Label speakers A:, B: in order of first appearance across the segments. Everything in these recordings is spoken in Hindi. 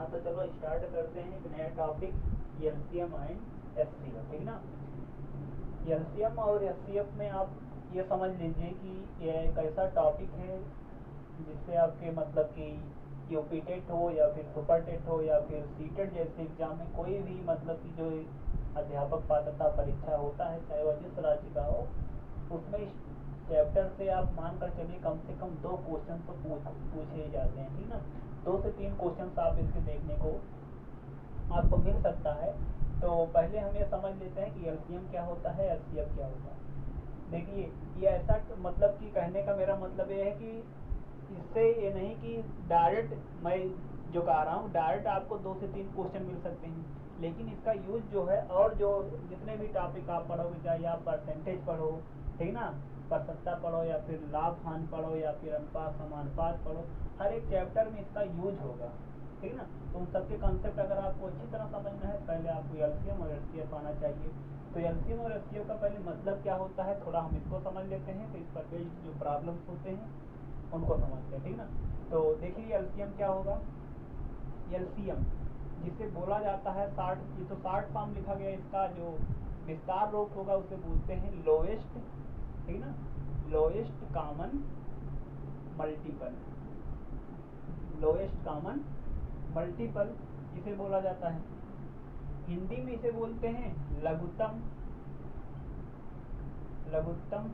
A: हाँ तो चलो स्टार्ट करते हैं एक नया टॉपिक, एलसीएम एंड एचसीएफ, ठीक ना। एलसीएम और एचसीएफ में आप ये समझ लीजिए कि ये एक ऐसा टॉपिक है जिससे आपके मतलब कि यूपी टेट हो या फिर सुपर टेट हो या फिर सीटेट जैसे एग्जाम में कोई भी मतलब कि जो अध्यापक पात्रता परीक्षा होता है, चाहे वह जिस राज्य का हो, उसमें इस चैप्टर से आप मान कर चलिए कम से कम 2 क्वेश्चन तो पूछे जाते हैं, ठीक ना। 2 से 3 क्वेश्चन आप इसके देखने को आपको मिल सकता है। तो पहले हम ये समझ लेते हैं कि एलसीएम क्या होता है, एचसीएफ क्या होता है। देखिए ये ऐसा मतलब कि कहने का मेरा मतलब ये है कि इससे ये नहीं कि डायरेक्ट मैं जो कह रहा हूँ डायरेक्ट आपको 2 से 3 क्वेश्चन मिल सकते हैं, लेकिन इसका यूज जो है और जो जितने भी टॉपिक आप पढ़ोगे, चाहे आप परसेंटेज पढ़ो, ठीक ना, परसत्ता पढ़ो या फिर लाभ हानि पढ़ो या फिर अनुपात समानुपात पढ़ो, हर एक चैप्टर में इसका यूज होगा, ठीक ना। तो उन सबके कॉन्सेप्ट अगर आपको अच्छी तरह समझना है, पहले आपको एलसीएम और एचसीएफ आना चाहिए। तो एलसीएम और एचसीएफ का पहले मतलब क्या होता है थोड़ा हम इसको समझ लेते हैं, तो इस पर जो प्रॉब्लम्स होते हैं उनको समझते हैं, ठीक ना। तो देखिए एलसीएम क्या होगा। एलसीएम जिसे बोला जाता है 60, ये तो 60 फॉर्म लिखा गया, इसका जो विस्तार रूप होगा उसे बोलते हैं लोएस्ट, ठीक ना, lowest common multiple. Lowest common multiple इसे बोला जाता है। हिंदी में इसे बोलते हैं लघुत्तम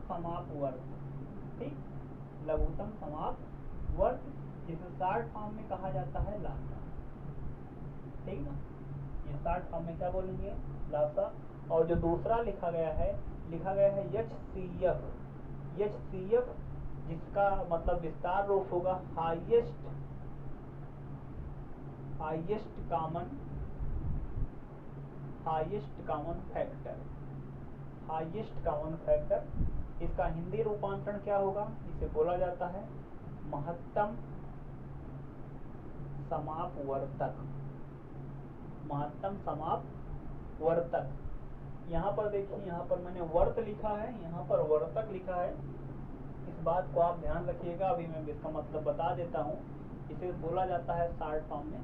A: समापवर्त, ठीक, लघुत्तम समापवर्त, जिसे 60 फॉर्म में कहा जाता है लासा, ठीक ना। ये 60 फॉर्म में क्या बोलेंगे, लासा। और जो दूसरा लिखा गया है एचसीएफ, जिसका मतलब विस्तार रूप होगा हाईएस्ट कॉमन फैक्टर। इसका हिंदी रूपांतरण क्या होगा, इसे बोला जाता है महत्तम समापवर्तक। यहाँ पर देखिए, यहाँ पर मैंने वर्त लिखा है, यहाँ पर वर्तक लिखा है, इस बात को आप ध्यान रखिएगा। अभी मैं इसका मतलब बता देता हूँ। इसे बोला जाता है 60 फॉर्म में,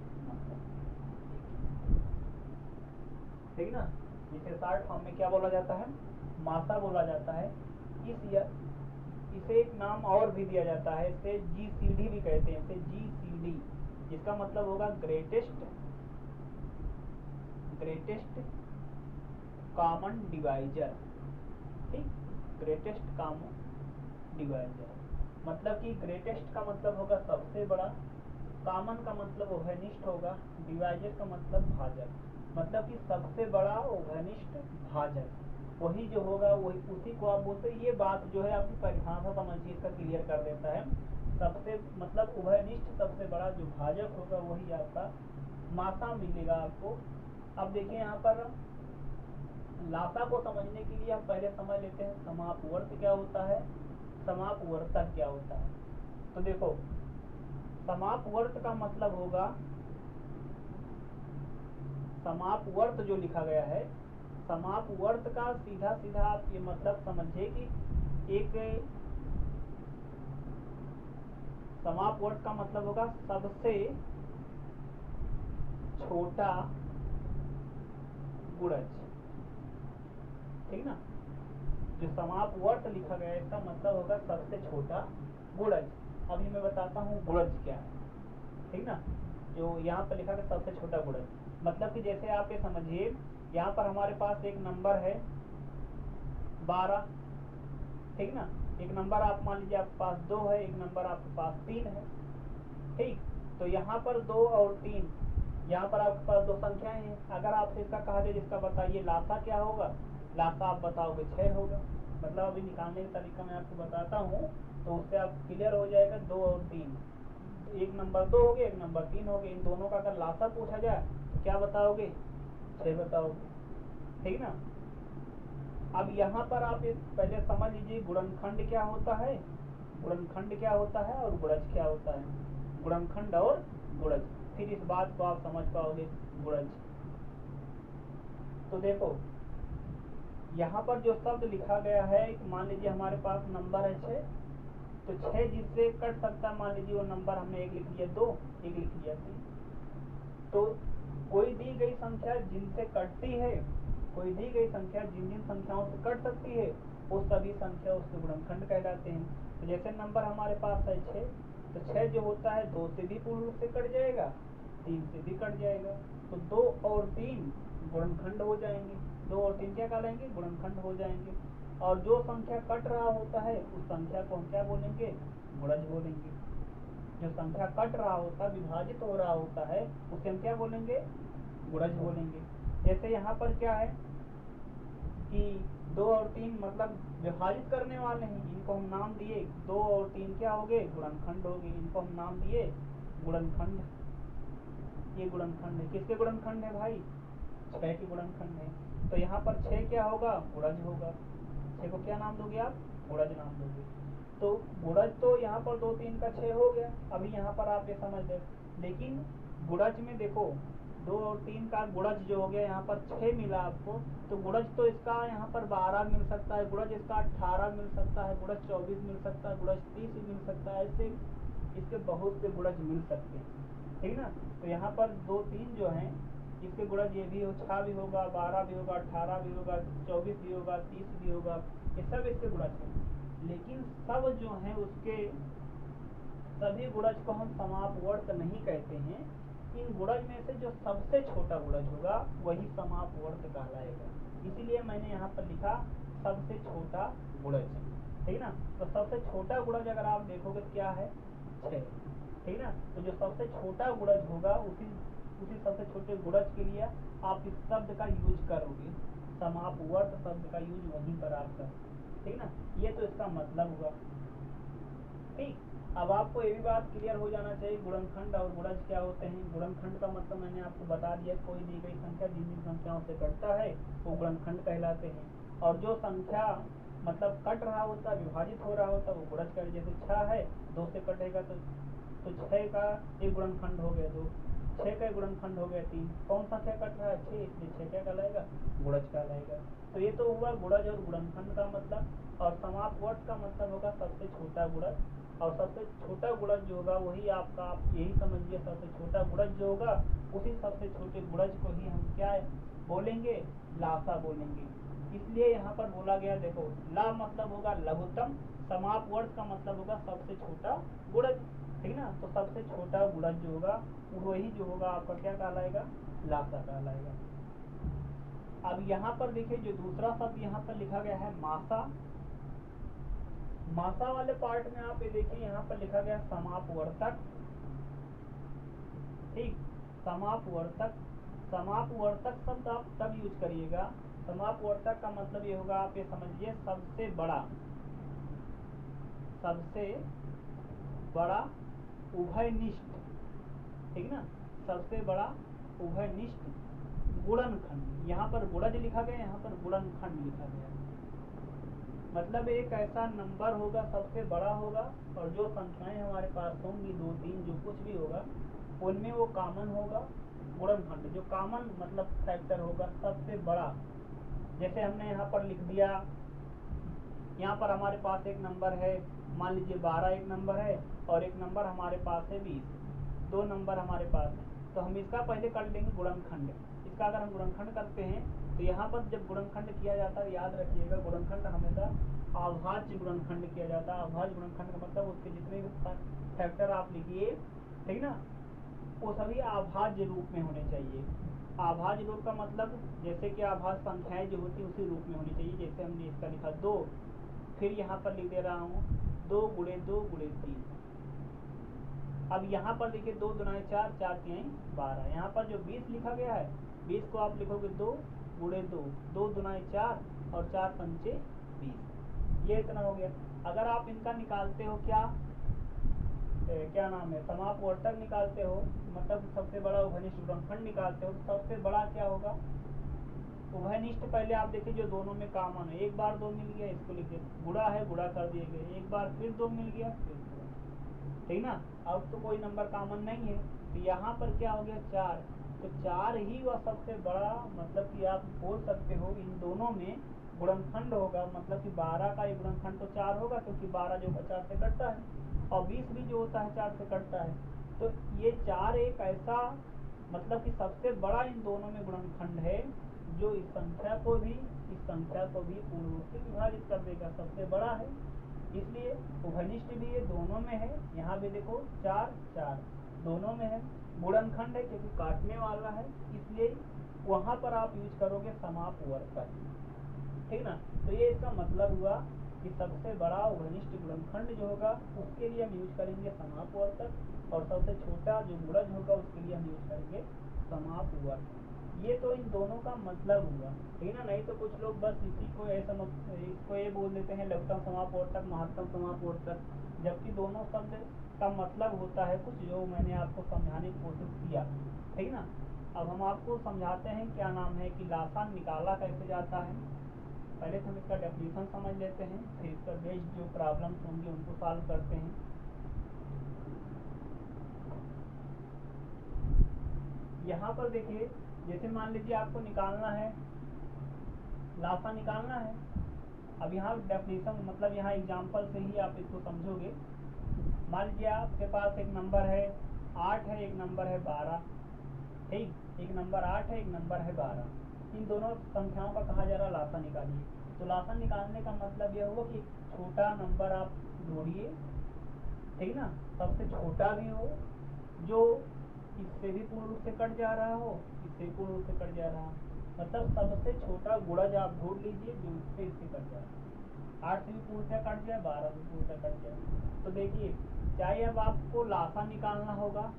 A: ठीक ना। इसे 60 फॉर्म में क्या बोला जाता है, मासा बोला जाता है। इसे एक नाम और भी दिया जाता है, इसे जीसीडी भी कहते हैं, इसे जीसीडी, जिसका मतलब होगा ग्रेटेस्ट कॉमन डिवाइजर, ठीक, ग्रेटेस्ट कॉमन डिवाइजर। मतलब कि ग्रेटेस्ट का मतलब होगा सबसे बड़ा, कॉमन का मतलब उभयनिष्ठ होगा, डिवाइजर का मतलब भाजक, मतलब कि सबसे बड़ा उभयनिष्ठ भाजक, वही जो होगा वही उसी को आप बोलते हैं। ये बात जो है आपकी परिभाषा समझिए, इसका क्लियर कर देता है। सबसे मतलब उभयनिष्ठ सबसे बड़ा जो भाजक होगा वही आपका मासा मिलेगा आपको। अब देखिए यहाँ पर लासा को समझने के लिए हम पहले समझ लेते हैं समापवर्त क्या होता है, समापवर्तक क्या होता है। तो देखो समापवर्त का मतलब होगा, समापवर्त जो लिखा गया है, समापवर्त का सीधा सीधा आप ये मतलब समझिए कि एक समापवर्त का मतलब होगा सबसे छोटा गुणज, ठीक ना। जो समापवर्त लिखा गया है इसका मतलब होगा सबसे छोटा गुणज। अभी मैं बताता हूँ गुणज क्या है, ठीक ना। जो यहाँ पर लिखा है सबसे छोटा गुणज, मतलब कि जैसे आप ये समझिए, यहाँ पर हमारे पास एक नंबर है 12, ठीक ना। एक नंबर आप मान लीजिए आपके पास 2 है, एक नंबर आपके पास 3 है, ठीक। तो यहाँ पर 2 और 3, यहाँ पर आपके पास 2 संख्याएं हैं। अगर आपसे इसका कहा जाए जिसका बताइए लासा क्या होगा, लासा आप बताओगे 6 होगा। मतलब अभी निकालने का तरीका मैं आपको बताता हूँ, तो उससे आप क्लियर हो जाएगा। 2 और 3, एक नंबर 2 हो गया, एक नंबर 3 हो गया, इन दोनों का अगर लासा पूछा जाए तो क्या बताओगे, 6 बताओगे, ठीक ना। अब यहाँ पर आप पहले समझ लीजिए गुणनखंड क्या होता है, गुणनखंड क्या होता है और गुणज क्या होता है, गुणनखंड और गुणज, फिर इस बात को आप समझ पाओगे गुणज। तो देखो यहाँ पर जो शब्द लिखा गया है, मान लीजिए हमारे पास नंबर है 6, तो 6 जिससे कट सकता है, मान लीजिए वो नंबर हमने एक लिख लिया 2, एक लिख लिया 3, तो कोई दी गई संख्या जिनसे कटती है, कोई दी गई संख्या जिन जिन संख्याओं से कट सकती है वो सभी संख्या उसके गुणनखंड कहलाते हैं। तो जैसे नंबर हमारे पास है 6, तो 6 जो होता है 2 से भी पूर्ण रूप से कट जाएगा, 3 से भी कट जाएगा, तो 2 और 3 गुणनखंड हो जाएंगे। 2 और 3 क्या कहलाएंगे? गुणनखंड हो जाएंगे। और जो संख्या कट रहा होता है उस संख्या को हम क्या बोलेंगे? गुणज बोलेंगे। जो संख्या कट रहा होता, विभाजित हो रहा होता है, उसे हम क्या बोलेंगे? गुणज बोलेंगे। जैसे यहाँ पर क्या है कि 2 और 3 मतलब विभाजित करने वाले हैं, इनको हम नाम दिए 2 और 3 क्या हो गए? गुणनखंड हो गए। इनको हम नाम दिए गुणनखंड। ये गुणनखंड है। किसके गुणनखंड है भाई? 6 के गुणनखंड है। तो यहाँ पर 6 क्या होगा? गुणज होगा। 6 को क्या नाम दोगे आप? गुणज नाम दोगे। तो गुणज तो यहाँ पर 2 3 का 6 हो गया। अभी यहाँ पर आप ये समझ ले, लेकिन गुणज में देखो 2 और 3 का गुणज जो हो गया, यहाँ पर 6 मिला आपको, तो गुणज तो इसका यहाँ पर 12 मिल सकता है, गुणज इसका 18 मिल सकता है, गुणज 24 मिल सकता है, गुणज 30 मिल सकता है। ऐसे इसके बहुत से गुणज मिल सकते हैं, ठीक ना। तो यहाँ पर 2 3 जो हैं इसके गुणज ये भी 6 भी होगा, 12 भी होगा, 18 भी होगा, 24 भी होगा, 30 भी होगा, ये सब इसके गुणज हैं। लेकिन सब जो हैं उसके सभी गुणज को हम समापवर्त नहीं कहते हैं। इन गुणज में से जो सबसे छोटा गुणज होगा वही समापवर्त कहलाएगा। इसीलिए मैंने यहाँ पर लिखा सबसे छोटा गुणज, ठीक ना। तो सबसे छोटा गुणज अगर आप देखोगे क्या है? 6, ठीक ना। तो जो सबसे छोटा गुणज होगा उसी सबसे छोटे गुणज के लिए आप इस शब्द का यूज करोगे, समापवर्त शब्द का यूज वहीं पर आप करोगे, ठीक ना। ये तो इसका मतलब हुआ, ठीक। अब आपको ये भी बात क्लियर हो जाना चाहिए गुणनखंड और गुणज क्या होते हैं। गुणनखंड का मतलब मैंने आपको बता दिया, कोई दी गई संख्या जिन जिन संख्याओं से कटता है वो गुणनखंड कहलाते हैं। और जो संख्या मतलब कट रहा होता है, विभाजित हो रहा होता है, वो गुणज कर। जैसे 6 है, 2 से कटेगा तो 6 का एक गुणनखंड हो गया 2, 6 का एक गुणनखंड हो गया 3। कौन संख्या कट रहा है? 6, इसलिए 6 क्या कहलाएगा? गुणज कहलाएगा। तो ये तो हुआ गुणज और गुणनखंड का मतलब। और समापवर्त का मतलब होगा सबसे छोटा गुणज। और सबसे छोटा गुणज जो होगा वही आपका, आप यही समझिए, सबसे छोटा गुणज जो होगा उसी सबसे छोटे गुणज को ही हम क्या बोलेंगे? लासा बोलेंगे। इसलिए यहाँ पर बोला गया, देखो ला मतलब होगा लघुत्तम, समापवर्त का मतलब होगा सबसे छोटा गुणज, ठीक ना। तो सबसे छोटा गुणज जो होगा वही जो होगा आपका क्या कहलाएगा? लासा कहलाएगा। अब यहाँ पर देखिए जो दूसरा शब्द यहाँ पर लिखा गया है मासा। मासा वाले पार्ट में आप ये देखिए यहाँ पर लिखा गया समापवर्तक, ठीक। समापवर्तक, समापवर्तक शब्द आप तब यूज करिएगा। समापवर्तक का मतलब ये होगा, आप ये समझिए सबसे बड़ा, सबसे बड़ा उभयनिष्ठ, ठीक ना। सबसे बड़ा उभयनिष्ठ गुणनखंड। यहाँ पर गुणज लिखा गया, यहाँ पर गुणनखंड लिखा गया। मतलब एक ऐसा नंबर होगा सबसे बड़ा होगा, और जो संख्याएं हमारे पास होंगी 2 3 जो कुछ भी होगा उनमें वो कॉमन होगा गुणनखंड। जो कॉमन मतलब फैक्टर होगा सबसे बड़ा। जैसे हमने यहाँ पर लिख दिया, यहाँ पर हमारे पास एक नंबर है, मान लीजिए 12 एक नंबर है, और एक नंबर हमारे पास है 20, 2 नंबर हमारे पास है। तो हम इसका पहले कर लेंगे गुणनखंड। इसका अगर हम गुणनखंड करते हैं तो यहाँ पर जब गुणनखंड किया जाता है, याद रखिएगा गुणनखंड हमेशा अभाज्य गुणनखंड किया जाता है। अभाज्य गुणनखंड का मतलब उसके जितने भी फैक्टर आप लिखिए, ठीक ना, वो सभी अभाज्य रूप में होने चाहिए। अभाज्य रूप का मतलब जैसे कि अभाज्य संख्याएं जो होती है उसी रूप में होनी चाहिए। जैसे हमने इसका लिखा 2, फिर यहाँ पर लिख दे रहा हूँ 2 गुणे 2 गुणे 3। अब यहाँ पर देखिए 2 दुनाए 4, 4 तिहाई 12। यहाँ पर जो 20 लिखा गया है, 20 को आप लिखोगे 2 गुणे 2, 2 दुनाए 4 और 4 पंचे 20। ये इतना हो गया। अगर आप इनका निकालते हो क्या नाम है, समापवर्तक निकालते हो, मतलब सबसे बड़ा उभयनिष्ठ गुणनखंड निकालते हो, तो सबसे बड़ा क्या होगा? उभयनिष्ठ पहले आप देखिए जो दोनों में कॉमन है, एक बार 2 मिल गया, इसको लिखिए गुणा है, गुणा कर दिए गए, एक बार फिर 2 मिल गया, फिर ठीक ना। अब तो कोई नंबर कॉमन नहीं है, तो यहाँ पर क्या हो गया 4। तो 4 ही वह सबसे बड़ा, मतलब कि आप बोल सकते हो इन दोनों में गुणनखंड होगा। मतलब कि 12 का एक गुणनखंड तो 4 होगा, क्योंकि 12 जो 4 से कटता है, और 20 भी जो होता है 4 से कटता है। तो ये 4 एक ऐसा मतलब कि सबसे बड़ा इन दोनों में गुणनखंड है जो इस संख्या को भी पूर्ण रूप से विभाजित कर देगा, सबसे बड़ा है। इसलिए उभयनिष्ठ भी ये दोनों में है, यहाँ भी देखो 4 4 दोनों में है। गुणनखंड है क्योंकि काटने वाला है, इसलिए वहाँ पर आप यूज करोगे समापवर्तक, ठीक ना। तो ये इसका मतलब हुआ कि सबसे बड़ा उभयनिष्ठ गुणनखंड जो होगा उसके लिए हम यूज करेंगे समापवर्तक, और सबसे छोटा जो गुणज होगा उसके लिए हम यूज करेंगे समापवर्तक। ये तो इन दोनों का मतलब हुआ, ठीक ना। नहीं तो कुछ लोग बस इसी को इसको ये बोल देते हैं लघुत्तम समापवर्तक, महत्तम समापवर्तक, जबकि दोनों शब्द का मतलब होता है कुछ जो मैंने आपको समझाने की कोशिश किया, ठीक ना। अब हम आपको समझाते हैं क्या नाम है कि लासा निकाला कैसे जाता है। पहले हम इसका डेफिनेशन समझ लेते हैं, फिर इसका बेस्ड जो प्रॉब्लम्स होंगी उनको सॉल्व करते हैं। यहाँ पर देखिए, जैसे मान लीजिए आपको निकालना है, लासा निकालना है। अब यहाँ डेफिनेशन मतलब यहाँ एग्जाम्पल से ही आप इसको समझोगे। मान लीजिए आपके पास एक नंबर है 8 है, एक नंबर है 12, ठीक। एक नंबर 8 है, एक नंबर है 12। इन दोनों संख्याओं का कहा जा रहा है लासा निकालिए। तो लासा निकालने का मतलब यह हुआ कि छोटा नंबर आप जोड़िए, ठीक ना, सबसे छोटा भी हो, जो इससे भी पूर्ण रूप से कट जा रहा हो, इससे पूर्ण रूप से कट जा रहा हो, मतलब सबसे छोटा गुणज आप ढूंढ लीजिए जो इससे कट जाए। 8 से भी पूर्ण से कट जाए, 12 से पूर्ण से कट जाए। तो देखिए, चाहे अब आपको लासा निकालना होगा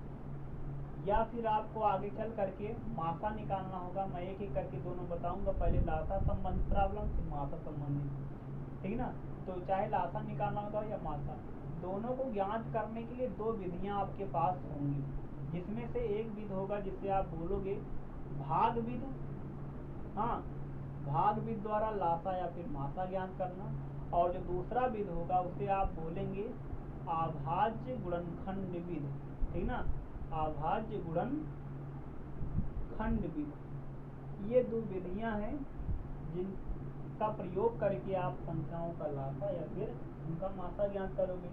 A: या फिर आपको आगे चल करके मासा निकालना होगा। मैं एक एक करके दोनों बताऊंगा, पहले लासा संबंधित प्रॉब्लम फिर मासा संबंधित, ठीक ना। तो चाहे लासा निकालना होगा या मासा, दोनों को ज्ञात करने के लिए दो विधियां आपके पास होंगी, जिसमें से एक विध होगा जिससे आप बोलोगे भाग विध, हाँ, भाग विध द्वारा लासा या फिर मासा ज्ञात करना, और जो दूसरा विध होगा उसे आप बोलेंगे अभाज्य गुणनखंड विध, ठीक ना, अभाज्य गुणनखंड विध। ये दो विधियां हैं जिनका प्रयोग करके आप संख्याओं का लासा या फिर उनका मासा ज्ञात करोगे।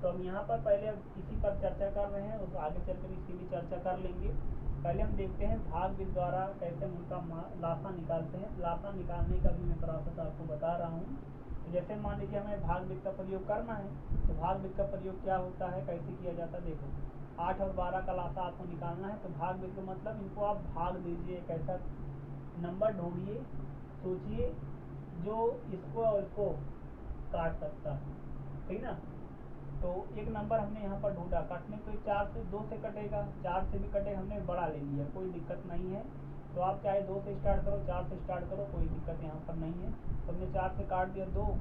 A: तो हम यहाँ पर पहले इसी पर चर्चा कर रहे हैं, उस आगे चलकर इसकी भी चर्चा कर लेंगे। पहले हम देखते हैं भाग विध द्वारा कैसे हम उनका लासा निकालते हैं। लासा निकालने का भी मैं प्रोसेस आपको बता रहा हूँ। तो जैसे मान लीजिए हमें भाग विध का प्रयोग करना है, तो भाग विध का प्रयोग क्या होता है, कैसे किया जाता है, देखो 8 और 12 का लासा आपको निकालना है। तो भाग विध का मतलब इनको आप भाग दीजिए, एक ऐसा नंबर ढूंढिए, सोचिए जो इसको और इसको काट सकता है, ठीक ना। तो एक नंबर हमने यहाँ पर ढूंढा, काटने को 4 से 2 से कटेगा, 4 से भी कटेगा, हमने बड़ा ले लिया, कोई दिक्कत नहीं है। तो आप चाहे 2 से स्टार्ट करो, 4 से स्टार्ट करो, कोई दिक्कत यहाँ पर नहीं है। तो हमने 4 से काट दिया 2,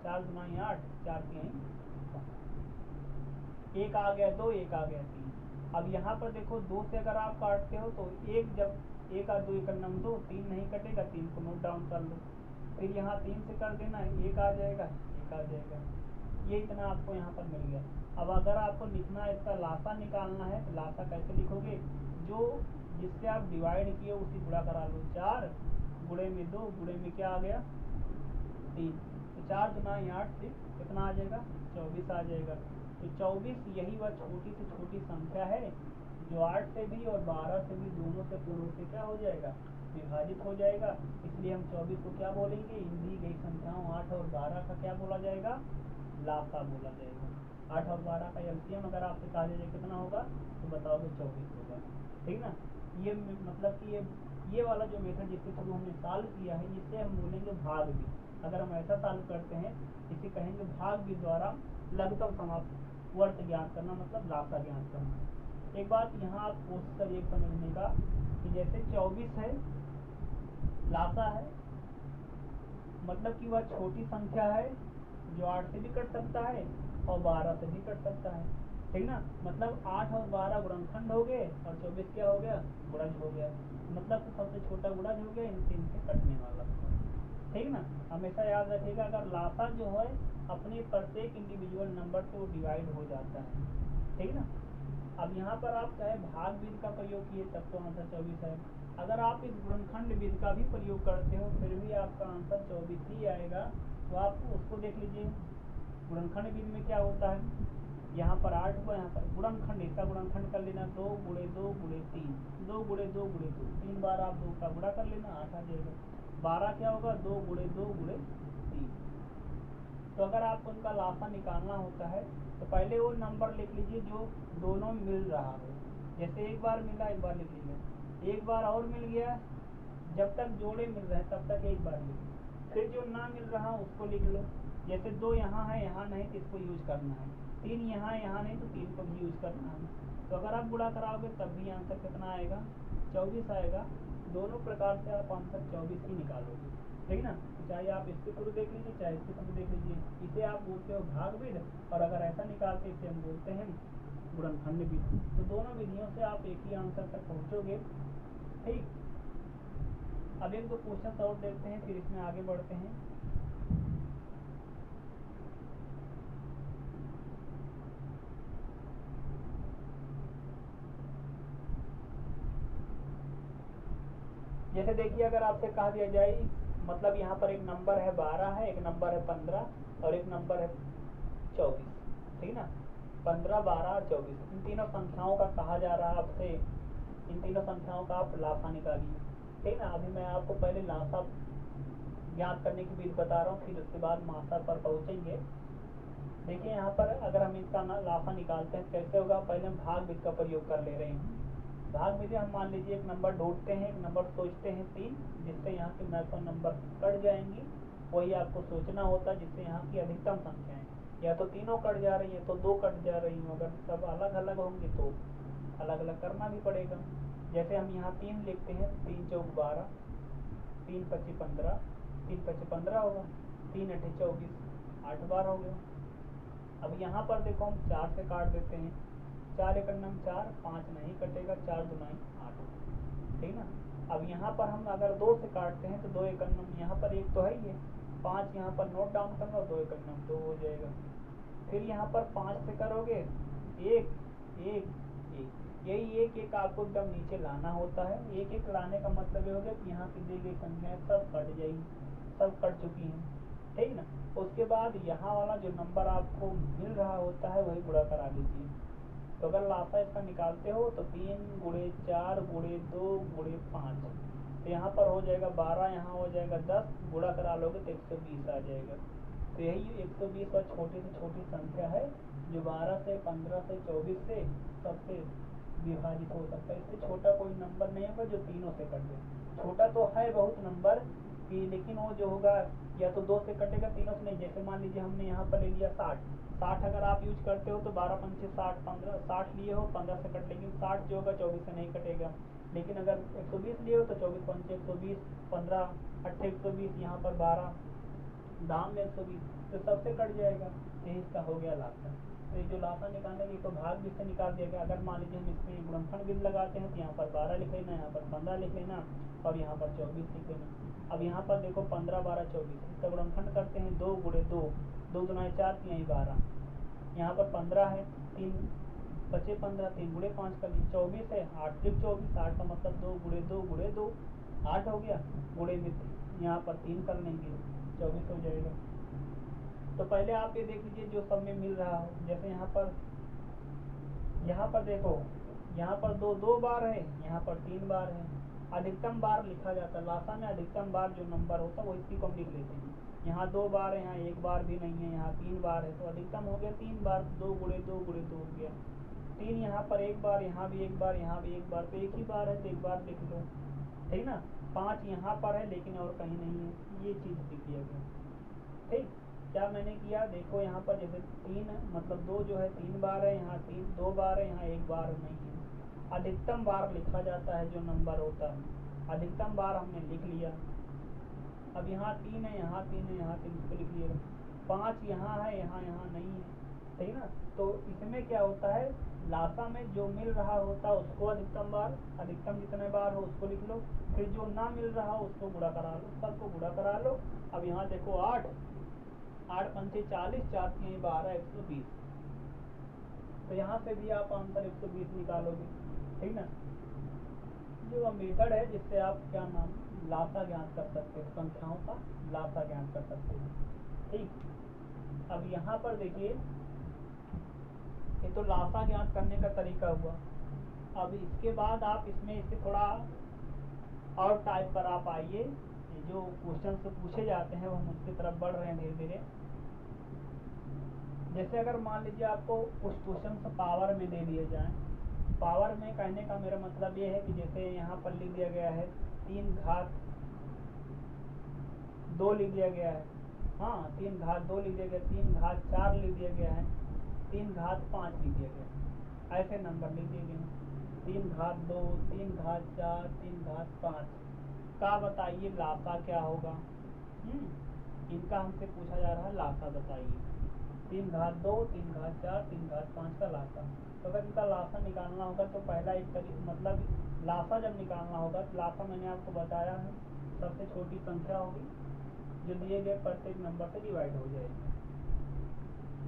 A: 4 दूनी 8, 4 3 1 आ गया 2, 1 आ गया 3। अब यहाँ पर देखो 2 से अगर आप काटते हो तो एक, जब 1 और 2 एक नम 2, 3 नहीं कटेगा, 3 को नोट डाउन कर लो। फिर यहाँ 3 से कर देना, 1 आ जाएगा, 1 आ जाएगा, ये इतना आपको यहाँ पर मिल गया। अब अगर आपको लिखना है, इसका लासा निकालना है, तो लासा कैसे लिखोगे, जो जिससे आप डिवाइड किए उसी गुणा करा लो। 4 गुणे में 2, गुणे में क्या आ गया 3, तो 4 दूना 8 से कितना आ जाएगा 24 आ जाएगा। तो 24 यही वह छोटी से छोटी संख्या है जो 8 से भी और 12 से भी दोनों से पूर्ण से क्या हो जाएगा, विभाजित हो जाएगा। इसलिए हम 24 को क्या बोलेंगे, इन दी गई संख्याओं 8 और 12 का क्या बोला जाएगा, लासा बोला जाएगा। 8 और 12 का एलसीएम अगर आपसे कहा जाए कितना होगा तो बताओगे 24 होगा, ठीक ना। ये मतलब कि ये वाला जो मेथड जिसके थ्रू हमने सॉल्व किया है, जिससे हम बोलेंगे भाग विधि। अगर हम ऐसा सॉल्व करते हैं, इसे कहेंगे भाग विधि द्वारा लघुत्तम समापवर्त ज्ञात करना, मतलब लासा ज्ञात करना। एक बात यहाँ आप कोशिश करिए समझने का कि जैसे 24 है, लासा है, मतलब कि वह छोटी संख्या है जो 8 से भी कट सकता है और 12 से भी कट सकता है, ठीक ना। मतलब 8 और 12 गुणनखंड हो गए और 24 क्या हो गया, गुणज हो गया। मतलब तो सबसे छोटा गुणज हो गया इनसे कटने वाला, ठीक ना। हमेशा याद रखिएगा, अगर लासा जो है अपने प्रत्येक इंडिविजुअल नंबर से वो डिवाइड हो जाता है, ठीक ना। अब यहाँ पर आप चाहे भाग विधि का प्रयोग किए तब तो आंसर 24 है। अगर आप इस गुणनखंड विधि का भी प्रयोग करते हो फिर भी आपका आंसर 24 ही आएगा। तो आप उसको देख लीजिए, गुणनखंड विधि में क्या होता है, यहाँ पर 8 हुआ, यहाँ पर गुणनखंड, इसका गुणनखंड कर लेना 2 गुणे 2 गुणे 3, 2 गुणे 2 गुणे 2, 3 बार आप 2 का गुणा कर लेना, 8 आ जाएगा। 12 क्या होगा, 2 गुणे 2 गुणे 3। तो अगर आपको उनका लासा निकालना होता है तो पहले वो नंबर लिख लीजिए जो दोनों मिल रहा हो। जैसे एक बार मिला, एक बार लिख लीजिए, एक बार और मिल गया, जब तक जोड़े मिल रहे हैं तब तक एक बार लिख लो। फिर जो ना मिल रहा उसको लिख लो। जैसे 2 यहाँ है, यहाँ नहीं तो इसको यूज करना है, 3 यहाँ यहाँ नहीं तो 3 को भी यूज करना है। तो अगर आप गुणा कराओगे तब भी आंसर कितना आएगा, 24 आएगा। दोनों प्रकार से आप आंसर 24 ही निकालोगे, ठीक ना। चाहे आप इसके थ्रू देख लीजिए, चाहे इसके थ्रू देख लीजिए। इसे आप बोलते हो भागविध, और अगर ऐसा निकालते इसे हम बोलते हैं गुणनखंड विधि। तो दोनों विधियों से आप एक ही आंसर तक पहुँचोगे, ठीक। अब एक दो क्वेश्चन और देखते हैं, फिर इसमें आगे बढ़ते हैं। जैसे देखिए, अगर आपसे कहा दिया जाए, मतलब यहाँ पर एक नंबर है 12 है, एक नंबर है 15 और एक नंबर है 24, ठीक ना। 15, 12 और 24, इन तीनों संख्याओं का कहा जा रहा है आपसे, इन तीनों संख्याओं का आप लासा निकालिए, ठीक ना। अभी मैं आपको पहले लासा ज्ञात करने की विधि बता रहा हूँ, फिर उसके बाद मासा पर पहुँचेंगे। देखिए यहाँ पर अगर हम इसका लासा निकालते हैं कैसे होगा, पहले हम भाग विधि का प्रयोग कर ले रहे हैं। भाग विधि हम मान लीजिए एक नंबर ढूंढते हैं, एक नंबर सोचते हैं 3, जिससे यहाँ की मैक्सिमम नंबर कट जाएंगी। वही आपको सोचना होता है जिससे यहाँ की अधिकतम संख्या है, या तो तीनों कट जा रही है तो 2 कट जा रही हैं। अगर सब अलग अलग होंगी तो अलग अलग करना भी पड़ेगा। जैसे हम यहाँ 3 लिखते हैं, 3 चौक 12, 3 पच्ची 15, 3 पच्ची 15 होगा, 3 अट्ठे 24, 8 बार हो गया। अब यहाँ पर देखो हम 4 से काट देते हैं, 4 एक नम 4, 5 नहीं कटेगा, 4 दुनाई 8, ठीक ना। अब यहाँ पर हम अगर 2 से काटते हैं तो 2 एक नम, यहाँ पर 1 तो है ही है, 5 यहाँ पर नोट डाउन करना, 2 एक नम 2 हो जाएगा। फिर यहाँ पर 5 से करोगे 1 1 1, यही एक एक आपको एकदम नीचे लाना होता है। एक एक लाने का मतलब ये हो गया कि यहाँ की दी गई संख्याएं सब कट जाएगी, सब कट चुकी हैं, ठीक ना। उसके बाद यहाँ वाला जो नंबर आपको मिल रहा होता है वही गुणा करा लीजिए। तो अगर लासा इसका निकालते हो तो 3 गुणे 4 गुणे 2 गुणे 5, तो यहाँ पर हो जाएगा 12, यहाँ हो जाएगा 10, गुणा करा लोगे तो 120 आ जाएगा। तो यही 120 और छोटी से छोटी संख्या है जो 12 से 15 से 24 से सबसे विभाजित हो सकता है। इससे छोटा कोई नंबर नहीं होगा जो तीनों से कटे। छोटा तो है बहुत नंबर कि, लेकिन वो जो होगा या तो 2 से कटेगा, तीनों से नहीं। जैसे मान लीजिए हमने यहाँ पर ले लिया 60, 60 अगर आप यूज करते हो तो 12 पंचे 60, 15 60 लिए हो 15 से कट, लेकिन 60 जो होगा 24 से नहीं कटेगा। लेकिन अगर 120 लिए हो तो 24 पंचे 120, 15 अट्ठे 120, यहाँ पर 12 दाम में 120, तो सबसे कट जाएगा। यही इसका हो गया लासा। तो ये जो लासा निकालने की तो भाग भी से निकाल दिया गया। अगर मान लीजिए हम इसमें गुणनखंड विधि लगाते हैं तो यहाँ पर 12 लिख लेना, यहाँ पर 15 लिख लेना और यहाँ पर 24 लिख लेना। अब यहाँ पर देखो 15 12 24, इसका गुणनखंड करते हैं 2 गुणे 2, 2 दुनाई 4 3 12, यहाँ पर 15 है, 3 बचे 15, 3 गुणे 5 कर ली, 24 है, 8 त्रिक 24, 8 का मतलब 2 गुणे 2 गुणे 2, 8 हो गया। गुणे में यहाँ पर 3 कर लेंगे, 24 हो जाएगा। तो पहले आप ये देख लीजिए जो सब में मिल रहा हो। जैसे यहाँ पर देखो, यहाँ पर 2 बार है, यहाँ पर 3 बार है। अधिकतम बार लिखा जाता है लासा में, अधिकतम बार जो नंबर होता है वो इसी को हम लिख लेते हैं। यहाँ 2 बार है, यहाँ 1 बार भी नहीं है, यहाँ 3 बार है, तो अधिकतम हो गया 3 बार, 2 गुणे 2 गुणे 2 हो गया। 3 यहाँ पर 1 बार, यहाँ भी 1 बार, यहाँ भी 1 बार, तो एक ही बार है तो 1 बार लिख लो, ठीक ना। 5 यहाँ पर है लेकिन और कहीं नहीं है, ये चीज़ लिख दिया गया, ठीक। क्या मैंने किया देखो, यहाँ पर जैसे 3 मतलब 2 जो है 3 बार है, यहाँ 2 बार है, यहाँ 1 बार नहीं है। अधिकतम बार लिखा जाता है जो नंबर होता है, अधिकतम बार हमने लिख लिया। अब यहाँ 3 है, यहाँ 3 है, यहाँ 3, इसको लिख लिया। 5 यहाँ है, यहाँ नहीं है, ठीक ना। तो इसमें क्या होता है, लासा में जो मिल रहा होता है उसको अधिकतम बार, अधिकतम जितने बार हो उसको लिख लो, फिर जो ना मिल रहा हो उसको गुणा करा लो, सबको गुणा करा लो। अब यहाँ देखो 8 पंचे 40, 4 3 12, 120, तो यहाँ से भी आप आंसर 120 निकालोगे, ठीक ना। जो मेथड है जिससे आप क्या नाम लासा ज्ञात कर सकते हैं, संख्याओं का लासा ज्ञात कर सकते हैं, ठीक। अब यहाँ पर देखिए ये तो लासा ज्ञात करने का तरीका हुआ। अब इसके बाद आप इसमें इससे थोड़ा और टाइप पर आप आइए, जो क्वेश्चन से पूछे जाते हैं वो हम उसकी तरफ बढ़ रहे हैं धीरे धीरे। जैसे अगर मान लीजिए आपको कुछ क्वेश्चन पावर में दे दिए जाएं। पावर में कहने का मेरा मतलब ये है कि जैसे यहाँ पर लिख दिया गया है 3 घात 2 लिख दिया गया है, हाँ 3 घात 2 लिख दिया गया, 3 घात 4 लिख दिया गया है, 3 घात 5 लिख दिया गया है, ऐसे नंबर लिख दिए गए हैं। 3 घात 2, 3 घात 4, 3 घात 5 का बताइए लासा क्या होगा। इनका हमसे पूछा जा रहा है लासा बताइए। 3 घात 2, 3 घात 4, 3 घात 5 का लासा। तो अगर इनका लासा निकालना होगा तो पहला एक मतलब लासा जब निकालना होगा तो लासा मैंने आपको बताया है सबसे छोटी संख्या होगी जो दिए गए प्रत्येक नंबर से डिवाइड हो जाएगी,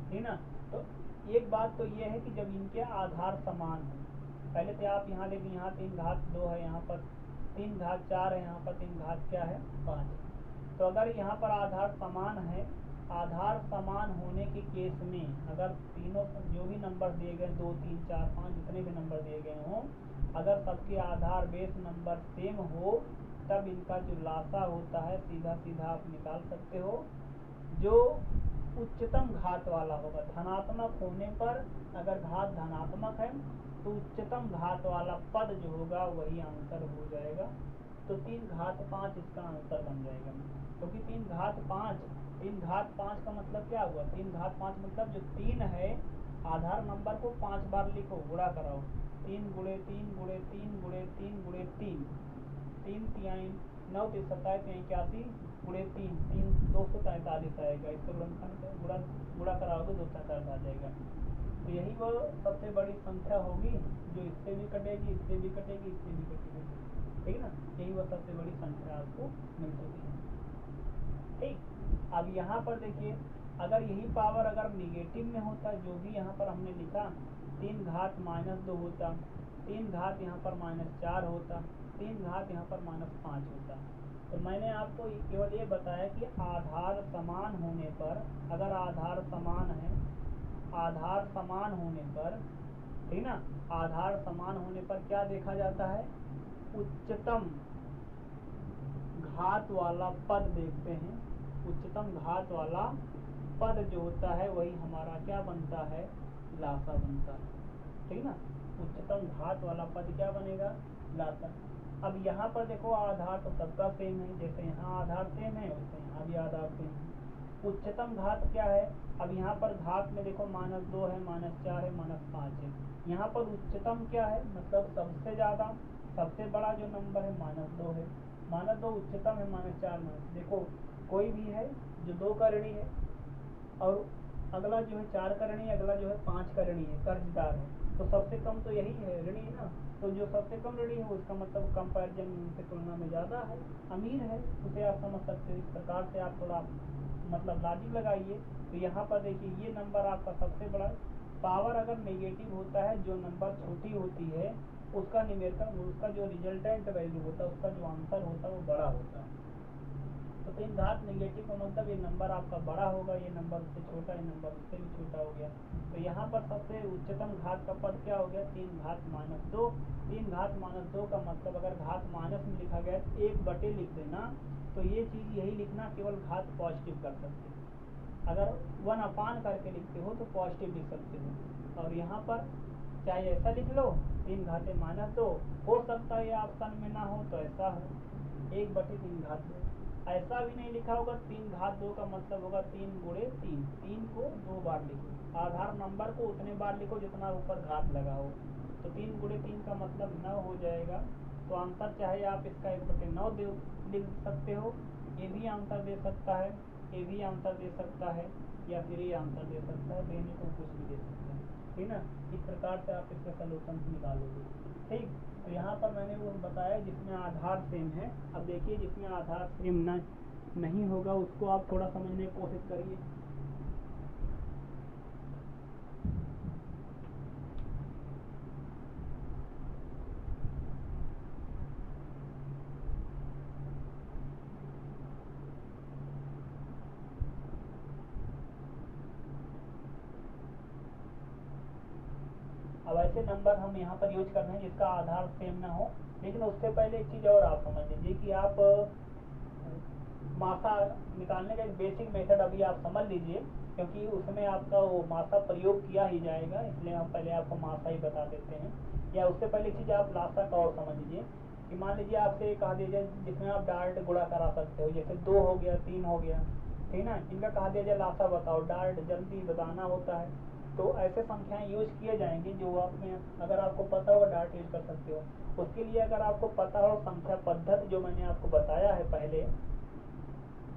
A: ठीक ना। तो एक बात तो ये है कि जब इनके आधार समान हो, पहले तो आप यहाँ देखिए, यहाँ 3 घात 2 है, यहाँ पर 3 घात 4 है, यहाँ पर 3 घात क्या है 5। तो अगर यहाँ पर आधार समान है, आधार समान होने के केस में अगर तीनों जो भी नंबर दिए गए 2, 3, 4, 5 जितने भी नंबर दिए गए हों, अगर सबके आधार बेस नंबर सेम हो तब इनका जो लासा होता है सीधा सीधा आप निकाल सकते हो। जो उच्चतम घात वाला होगा, धनात्मक होने पर अगर घात धनात्मक है तो उच्चतम घात वाला पद जो होगा वही आंसर हो जाएगा। तो 3 घात 5 इसका आंसर बन जाएगा, क्योंकि 3 घात 5 का मतलब क्या हुआ, 3 घात 5 मतलब जो 3 है आधार नंबर को 5 बार लिखो, गुणा कराओ, 3 गुणे 3 गुणे 3 गुणे 3 गुणे 3, 3 3 9 3 27 81 गुणे 3 3 243 आएगा। इसको गुणा कराओगे 243 आ जाएगा। तो यही वो सबसे बड़ी संख्या होगी जो इससे भी कटेगी, इससे भी कटेगी, इससे भी कटेगी, ठीक ना। यही वो सबसे बड़ी संख्या आपको मिल चुकी है, ठीक। अब यहाँ पर देखिए, अगर यही पावर अगर निगेटिव में होता, जो भी यहाँ पर हमने लिखा 3 घात -2 होता, 3 घात यहाँ पर -4 होता, 3 घात यहाँ पर -5 होता। तो मैंने आपको केवल ये बताया कि आधार समान होने पर, अगर आधार समान है, आधार समान होने पर, ठीक ना, आधार समान होने पर क्या देखा जाता है, उच्चतम घात वाला पद देखते हैं। उच्चतम घात वाला पद जो होता है वही हमारा क्या बनता है, लासा बनता है, ठीक ना। उच्चतम घात वाला पद क्या बनेगा, लासा। अब यहाँ पर देखो आधार तो सबका सेम है, जैसे यहाँ आधार सेम है वैसे यहाँ भी आधार सेम है। उच्चतम घात क्या है, अब यहाँ पर घात में देखो -2 है, -4 है, -5 है। यहाँ पर उच्चतम क्या है, मतलब सबसे ज़्यादा सबसे बड़ा जो नंबर है -2 है, -2 उच्चतम है, -4 देखो कोई भी है जो 2 का ऋणी है और अगला जो है 4 का ऋणी, अगला जो है 5 का ऋणी है, कर्जदार है, तो सबसे कम तो यही है ऋणी ना। तो जो सबसे कम ऋणी है उसका मतलब कंपैरिजन में उनकी तुलना में ज़्यादा है, अमीर है, उसे आप समझ सकते हो। इस प्रकार से आप थोड़ा मतलब लॉजिक लगाइए। तो यहाँ पर देखिए ये नंबर आपका सबसे बड़ा, पावर अगर नेगेटिव होता है, जो नंबर छोटी होती है उसका न्यूमेरिकल, उसका जो रिजल्टेंट वैल्यू होता है, उसका जो आंसर होता है वो बड़ा होता है। तो 3 घात नेगेटिव का मतलब ये नंबर आपका बड़ा होगा, ये नंबर उससे छोटा, ये नंबर उससे भी छोटा हो गया। तो यहाँ पर सबसे उच्चतम घात का पद क्या हो गया, 3 घात -2। 3 घात -2 का मतलब अगर घात माइनस में लिखा गया तो 1/, लिख देना। तो ये चीज़ यही लिखना, केवल घात पॉजिटिव कर सकते हो। अगर 1/, करके लिखते हो तो पॉजिटिव लिख सकते हो। और यहाँ पर चाहे ऐसा लिख लो 3 घाते -2, हो सकता है ये ऑप्शन में ना हो तो ऐसा हो 1/3 घात 2। ऐसा भी नहीं लिखा होगा 3 घात 2 का मतलब होगा 3 गुणे 3, 3 को 2 बार लिखो, आधार नंबर को उतने बार लिखो जितना ऊपर घात लगा हो। तो 3 गुणे 3 का मतलब 9 हो जाएगा। तो आंसर चाहे आप इसका 1/9 लिख सकते हो, ये भी आंसर दे सकता है, ये भी आंसर दे सकता है, या फिर ये आंसर दे सकता है, देने को कुछ भी दे सकता है, ठीक ना। इस प्रकार से आप इसका सलूशन निकालोगे, ठीक। तो यहाँ पर मैंने वो बताया जिसमें आधार सेम है। अब देखिए जिसमें आधार सेम नहीं होगा उसको आप थोड़ा समझने की कोशिश करिए। ऐसे नंबर हम यहाँ पर यूज कर रहे हैं जिसका आधार सेम ना हो। लेकिन उससे पहले एक चीज़ और आप समझ लीजिए कि आप मासा निकालने का एक बेसिक मेथड अभी आप समझ लीजिए, क्योंकि उसमें आपका वो मासा प्रयोग किया ही जाएगा, इसलिए हम पहले आपको मासा ही बता देते हैं। या उससे पहले एक चीज़ आप लासा का और समझ लीजिए कि मान लीजिए आपसे कहा दिया जाए जिसमें आप डार्ट गुणा करा सकते हो, जैसे 2 हो गया, 3 हो गया, ठीक ना, इनका कहा दिया जाए लासा बताओ, डार्ट जल्दी बताना होता है। तो ऐसे संख्याएं यूज किए जाएंगे जो आप में अगर आपको पता होगा डार्ट यूज कर सकते हो। उसके लिए अगर आपको पता हो संख्या पद्धति जो मैंने आपको बताया है पहले,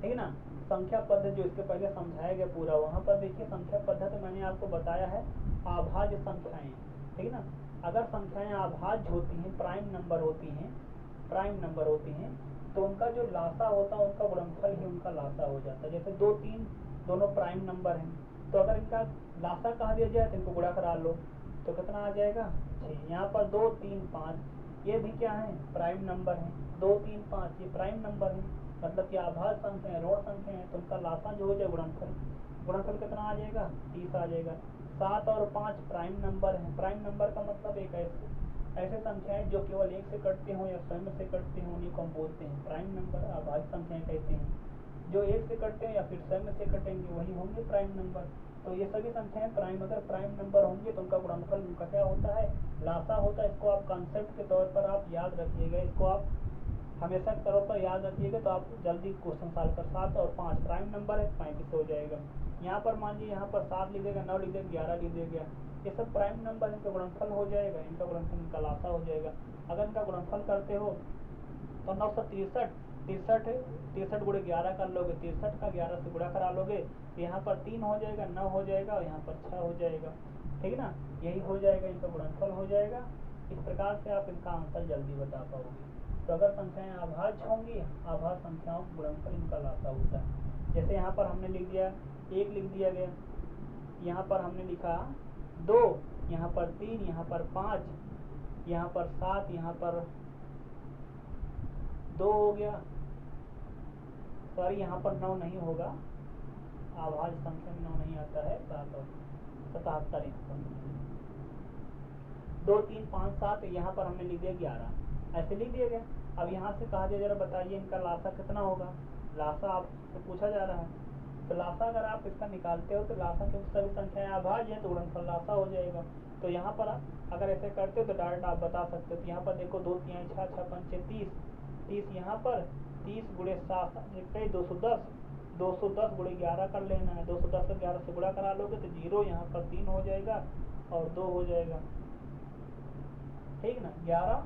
A: ठीक ना, संख्या पद्धति जो इसके पहले समझाया गया पूरा, वहाँ पर देखिए संख्या पद्धति मैंने आपको बताया है अभाज्य संख्याएं, ठीक ना। अगर संख्याएं अभाज्य होती हैं, प्राइम नंबर होती हैं, तो उनका जो लासा होता है उनका गुणनफल ही उनका लासा हो जाता है। जैसे 2, 3 दोनों प्राइम नंबर हैं, तो अगर इनका लासा कहा दिया जाए तो इनको गुणा करा लो तो कितना आ जाएगा 6। यहाँ पर 2, 3, 5 ये भी क्या है, प्राइम नंबर है। 2, 3, 5 ये प्राइम नंबर है, मतलब कि अभाज्य संख्या है, ऋण संख्या है, तो उनका लासा जो हो जाए गुणनफल कितना आ जाएगा 30 आ जाएगा। 7 और 5 प्राइम नंबर है। प्राइम नंबर का मतलब एक ऐसे संख्याएं जो केवल 1 से कटते हों या स्वयं से कटते हों उन्हीं को हम बोलते हैं प्राइम नंबर, अभाज्य संख्याएं कहते हैं। जो 1 से कटते हैं या फिर स्वयं से कटेंगे वही होंगे प्राइम नंबर। तो ये सभी संख्याएं प्राइम, अगर प्राइम नंबर होंगे तो उनका गुणनफल उनका क्या होता है, लासा होता है। इसको आप कंसेप्ट के तौर पर आप याद रखिएगा, इसको आप हमेशा के तौर पर याद रखिएगा तो आप जल्दी क्वेश्चन सॉल्व कर। 7 और 5 प्राइम नंबर है, 35 हो जाएगा। यहाँ पर मान लीजिए यहाँ पर 7 लिख देगा, 9 लिख देगा, 11 लिख देगा, ये सब प्राइम नंबर इनका गुणनफल हो जाएगा, इनका गुणनफल इनका लासा हो जाएगा। अगर इनका गुणनफल करते हो तो 963 63 गुणे 11 कर लोगे, 63 का 11 से गुणा करा लोगे तो यहाँ पर 3 हो जाएगा, 9 हो जाएगा और यहाँ पर 6 हो जाएगा, ठीक ना। यही हो जाएगा, इनका गुणनफल हो जाएगा। इस प्रकार से आप इनका आंसर जल्दी बता पाओगे। तो अगर संख्याएं अभाज्य होंगी, अभाज्य संख्याओं का गुणनफल इनका लासा होता है। जैसे यहाँ पर हमने लिख दिया 1 लिख दिया गया, यहाँ पर हमने लिखा 2, यहाँ पर 3, यहाँ पर 5, यहाँ पर 7, यहाँ पर 2 हो गया, सॉरी यहाँ पर 9 नहीं होगा, अभाज्य संख्या में 9 नहीं आता है, 7 और 77 यहाँ पर 2, 3, 5, 7, यहाँ पर हमने लिख दिया 11, ऐसे लिख दिया गया। अब यहाँ से कहा जाए जरा बताइए इनका लासा कितना होगा, लासा आपसे पूछा जा रहा है। तो लासा अगर आप इसका निकालते हो तो लासा क्योंकि सभी संख्याएं अभाज्य हैं तो गुणनफल लासा हो जाएगा। तो यहाँ पर अगर ऐसे करते हो तो डायरेक्ट आप बता सकते हो। तो यहाँ पर देखो 2, 3, 6, 6, 5, 6, 30 यहाँ पर 30 गुणे 7 210, 210 गुणे 11 कर लेना है। 210 को 11 से गुणा करा लोगे तो 0 यहाँ पर 3 हो जाएगा और 2 हो जाएगा, ठीक ना। 11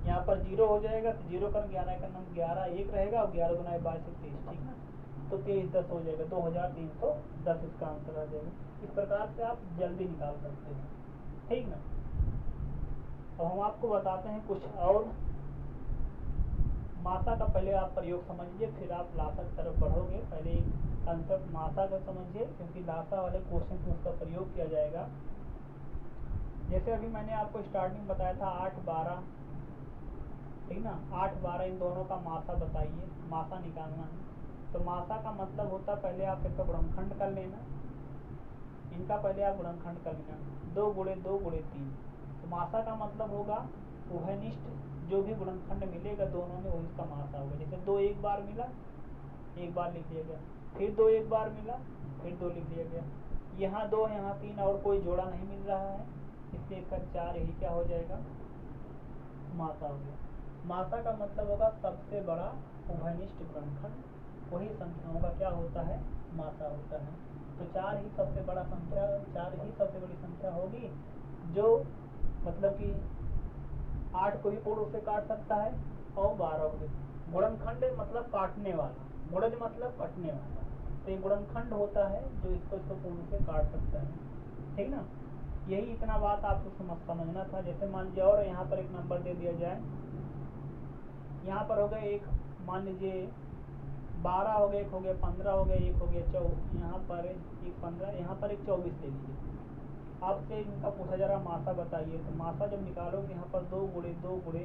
A: यहाँ पर 0 हो जाएगा तो 0 कर 11 का नाम 11 1 रहेगा और 11 गुना 22 23, ठीक ना। तो 23 10 हो जाएगा, 2310 इसका आंसर आ जाएगा। इस प्रकार से आप जल्दी निकाल सकते हो, ठीक ना। अब हम आपको बताते हैं कुछ और। मासा का पहले आप प्रयोग समझिए, फिर आप लासा की तरफ बढ़ोगे। पहले कंसेप्ट मासा का समझिए, क्योंकि लासा वाले क्वेश्चन में उसका प्रयोग किया जाएगा। जैसे अभी मैंने आपको स्टार्टिंग बताया था 8, 12, ठीक ना, 8, 12 इन दोनों का मासा बताइए, मासा निकालना है। तो मासा का मतलब होता है पहले आप इसका गुणनखंड कर लेना, इनका पहले आप गुणनखंड कर लेना, 2 गुणे 2 गुणे 3। तो मासा का मतलब होगा उभयनिष्ठ जो भी गुणनखंड मिलेगा दोनों में वही इसका मासा होगा। जैसे 2 एक बार मिला, एक बार लिख लिया गया, फिर 2 एक बार मिला, फिर 2 लिख लिया गया। यहाँ 2 यहाँ 3 और कोई जोड़ा नहीं मिल रहा है, इसलिए इसका 4 यही क्या हो जाएगा, मासा हो गया। मासा का मतलब होगा सबसे बड़ा उभयनिष्ठ गुणनखंड, वही संख्याओं का क्या होता है, मासा होता है। तो 4 ही सबसे बड़ा संख्या, 4 ही सबसे बड़ी संख्या होगी जो मतलब कि 8 को भी पूर्ण रूप से काट सकता है और 12 को भी। गुणनखंड मतलब काटने वाला, गुणज मतलब कटने वाला, तो ये गुणनखंड होता है जो इसको पूर्ण से काट सकता है, ठीक ना। यही इतना बात आपको समझना था। जैसे मान लीजिए और यहाँ पर एक नंबर दे दिया जाए, यहाँ पर हो गया एक, मान लीजिए 12 हो गया, एक हो गया 15 हो गया, एक हो गया 24, यहाँ पर एक 15, यहाँ पर एक 24 ले लीजिए। आपसे इनका पूछा जा रहा मासा बताइए, तो मासा जब निकालोगे यहाँ पर 2 गुणे 2 गुणे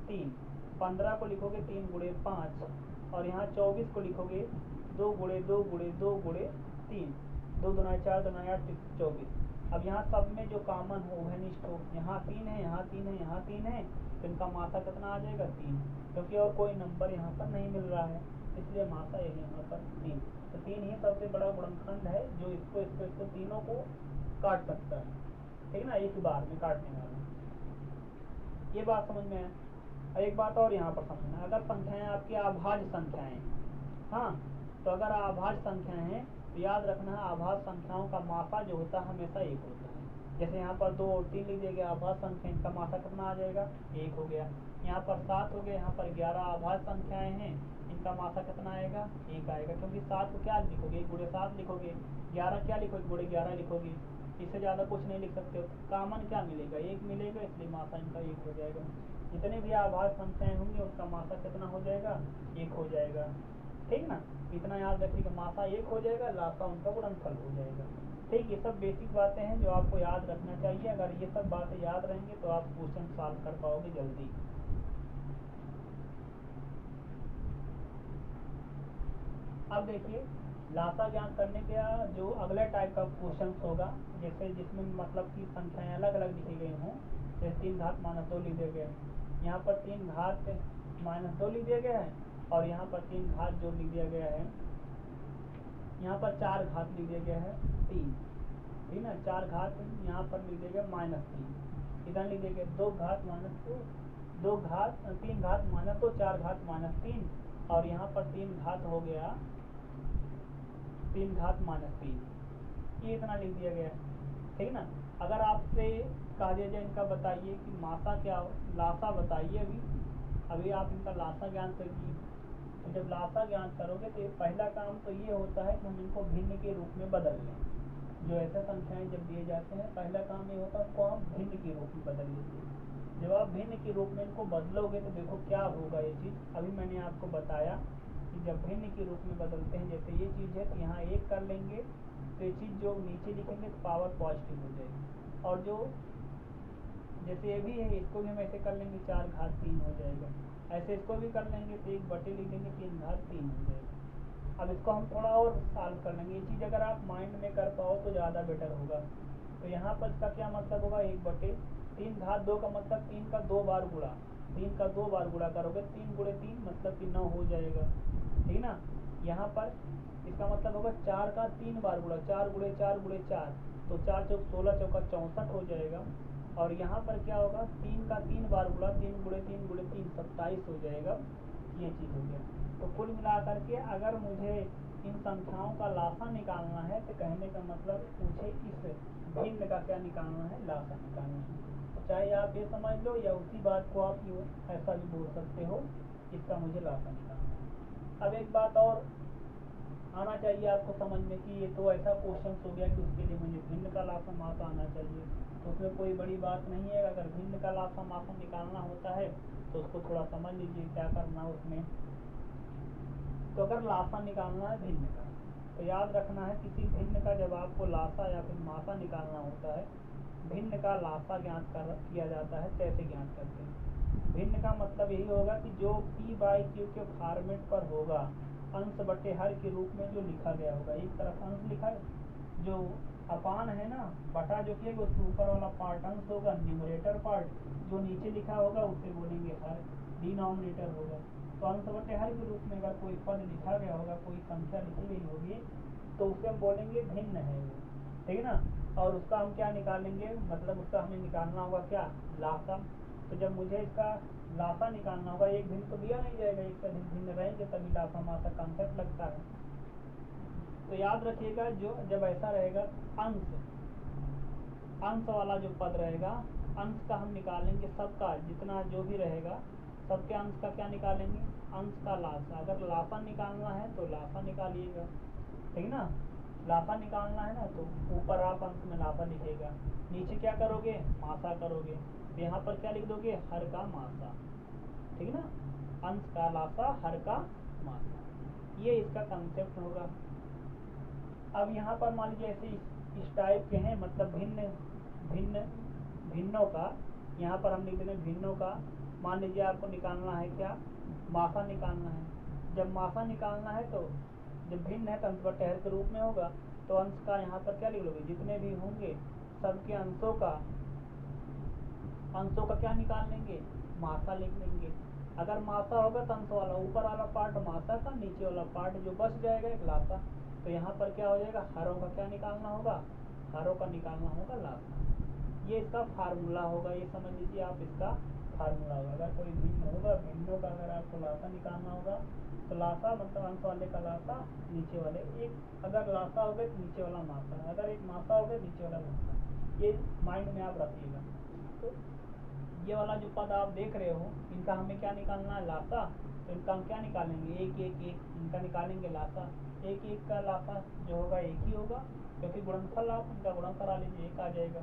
A: 3, 15 को लिखोगे 3 गुणे 5 और यहाँ 24 को लिखोगे 2 गुणे 2 गुणे 2 गुणे 3, 2 दूना 4 दूना 8 24। अब यहाँ सब में जो कॉमन हो घनिष्ठ हो, यहाँ 3 है, यहाँ 3 है, यहाँ 3 है, तो इनका मासा कितना आ जाएगा 3, क्योंकि और कोई नंबर यहाँ पर नहीं मिल रहा है, इसलिए मासा यही यहाँ पर 3। तो 3 ही सबसे बड़ा गुणनखंड है जो इसको तीनों को काट सकता है, ठीक ना, एक बार में काटने वाला। ये बात समझ में है। एक बात और यहाँ पर समझना, अगर संख्याएं आपकी अभाज्य संख्याएं, हाँ, तो अगर अभाज्य संख्याएं हैं तो याद रखना है अभाज्य संख्याओं का मासा जो होता है हमेशा 1 होता है। जैसे यहाँ पर 2 और 3 लिख दिया गया, अभाज्य संख्या, इनका मासा कितना आ जाएगा 1 हो गया। यहाँ पर 7 हो गया, यहाँ पर 11 अभाज्य संख्याएं हैं, इनका मासा कितना आएगा 1 आएगा, क्योंकि 7 को क्या लिखोगे 1 गुणे 7 लिखोगे, 11 क्या लिखोगे गुणे 11 लिखोगे, इससे ज़्यादा कुछ नहीं लिख सकते हो। कॉमन क्या मिलेगा 1 मिलेगा, इसलिए मासा इनका 1 हो जाएगा। जितने भी अभाज्य संख्याएं होंगी उसका मासा कितना हो जाएगा 1 हो जाएगा, ठीक ना। इतना याद रखिएगा, मासा 1 हो जाएगा, लासा उनका गुणनफल हो जाएगा, ठीक। ये सब बेसिक बातें हैं जो आपको याद रखना चाहिए। अगर ये सब बातें याद रहेंगे तो आप क्वेश्चन सॉल्व कर पाओगे जल्दी। अब देखिए लासा ज्ञात करने का जो अगला टाइप का क्वेश्चन होगा, जैसे जिसमें मतलब की संख्याएं अलग अलग लिखी गई हों, जैसे 3 घात माइनस 2 लिख दिया गया है, यहाँ पर 3 घात माइनस 2 लिख दिया गया है, और यहाँ पर 3 घात जो लिख दिया गया है, यहाँ पर 4 घात लिख दिया गया है 3, ठीक ना, 4 घात यहाँ पर लिख दिया गया -3, इधर लिख दिया गया 2 घात माइनस 2, 2 घात 3 घात माइनस 2, 4 घात -3, और यहाँ पर 3 घात हो गया 3 घात -3, ये इतना लिख दिया गया है, ठीक ना। अगर आपसे कहा दिया जाए इनका बताइए कि मासा क्या, लासा बताइए, अभी आप इनका लासा ज्ञान करिए, तो जब लासा ज्ञान करोगे तो पहला काम तो ये होता है कि हम इनको भिन्न के रूप में बदल लें। जो ऐसे संख्याएं जब दिए जाते हैं पहला काम ये होता है उसको हम भिन्न के रूप में बदल लेते हैं। जब आप भिन्न के रूप में इनको बदलोगे तो देखो क्या होगा। ये चीज़ अभी मैंने आपको बताया कि जब भिन्न के रूप में बदलते हैं, जैसे ये चीज़ है तो यहाँ 1 कर लेंगे तो ये चीज़ जो नीचे लिखेंगे तो पावर पॉजिटिव हो जाएगी, और जो जैसे ये भी है इसको भी हम ऐसे कर लेंगे 4 घात 3 हो जाएगा, ऐसे इसको भी कर लेंगे तो 1 बटे लिख देंगे 3 घात 3 हो जाएगा। अब इसको हम थोड़ा और सॉल्व कर लेंगे, ये चीज़ अगर आप माइंड में कर पाओ तो ज़्यादा बेटर होगा। तो यहाँ पर इसका क्या मतलब होगा 1 बटे 3 घात 2 का मतलब 3 का 2 बार गुणा, 3 का 2 बार गुणा करोगे 3 गुणे 3 मतलब कि 9 हो जाएगा, ठीक ना। यहाँ पर इसका मतलब होगा 4 का 3 बार गुणा, 4 गुणे 4 गुणे 4, तो 4 चौक 16 चौका 64 हो जाएगा। और यहाँ पर क्या होगा 3 का 3 बार गुणा, 3 गुणे 3 गुणे 3 27 हो जाएगा, ये चीज़ हो गया। तो कुल मिलाकर के अगर मुझे इन संख्याओं का लासा निकालना है तो कहने का मतलब मुझे इस भिन्न का क्या निकालना है, लासा निकालना है। चाहे आप ये समझ लो या उसी बात को आप ऐसा भी बोल सकते हो, इसका मुझे लासा निकालना है। अब एक बात और आना चाहिए आपको समझ में कि ये तो ऐसा क्वेश्चन हो गया कि उसके लिए मुझे भिन्न का लासा मासा आना चाहिए, तो उसमें कोई बड़ी बात नहीं है। अगर भिन्न का लासा मासा निकालना होता है तो उसको थोड़ा समझ लीजिए क्या करना है उसमें। तो अगर लासा निकालना है भिन्न का, तो याद रखना है किसी भिन्न का जब आपको लासा या फिर मासा निकालना होता है, भिन्न का लासा ज्ञात किया जाता है। कैसे ज्ञात करते हैं, भिन्न का मतलब यही होगा कि जो p/q के फॉर्मेट पर होगा, अंश बटे हर के रूप में जो लिखा गया होगा, एक तरफ अंश लिखा है, जो अपान है ना बटा जो कि उसके ऊपर वाला पार्ट अंश होगा, न्यूमरेटर पार्ट जो नीचे लिखा होगा उसे बोलेंगे हर, डिनोमिनेटर होगा। तो अंश बटे हर के रूप में अगर कोई पद लिखा गया होगा, कोई संख्या लिखी गई होगी, तो उसे हम बोलेंगे भिन्न है वो, ठीक है ना। और उसका हम क्या निकालेंगे, मतलब उसका हमें निकालना होगा क्या, लासा। तो जब मुझे इसका लासा निकालना होगा, एक भिन्न तो दिया नहीं जाएगा, एक से अधिक भिन्न रहेंगे तभी लासा मासा कॉन्सेप्ट लगता है। तो याद रखिएगा जो जब ऐसा रहेगा अंश वाला जो पद रहेगा, अंश का हम निकालेंगे सबका, जितना जो भी रहेगा सबके अंश का क्या निकालेंगे, अंश का लासा। अगर लासा निकालना है तो लासा निकालिएगा, ठीक ना। लासा निकालना है ना तो ऊपर आप अंश में लासा लिखेगा, नीचे क्या करोगे मासा करोगे, तो यहाँ पर क्या लिख दोगे हर का मासा, ठीक ना। अंश का लासा हर का मासा, ये इसका कंसेप्ट होगा। अब यहाँ पर मान लीजिए ऐसे इस टाइप के हैं, मतलब भिन्नों का, यहाँ पर हम लिख देंगे भिन्नों का। मान लीजिए आपको निकालना है क्या, मासा निकालना है। जब मासा निकालना है तो जब भिन्न है तो अंश बटे हर के रूप में होगा, तो अंश का यहाँ पर क्या लिख लोगे, जितने भी होंगे सबके अंशों का क्या निकाल लेंगे, मासा लिख लेंगे। अगर मासा होगा तो अंश वाला ऊपर वाला पार्ट मासा का, नीचे वाला पार्ट जो बच जाएगा एक लासा। तो यहाँ पर क्या हो जाएगा, हरों का क्या निकालना होगा, हरों का निकालना होगा लासा। ये इसका फार्मूला होगा, ये समझ लीजिए आप, इसका फार्मूला होगा। अगर कोई भिन्न होगा, भिन्नों का अगर आपको लासा निकालना होगा तो लासा मतलब अंश वाले का लासा, नीचे वाले एक, अगर लासा हो गया तो नीचे वाला मासा, अगर एक मासा हो गया नीचे वाला लासा। ये माइंड में आप रखिएगा। तो ये वाला जो पद आप देख रहे हो, इनका हमें क्या निकालना है, लासा। तो इनका हम क्या निकालेंगे, एक एक एक इनका निकालेंगे लासा। एक एक का लासा जो होगा एक ही होगा, क्योंकि गुणनफल आप इनका गुणा करा लीजिए, एक आ जाएगा।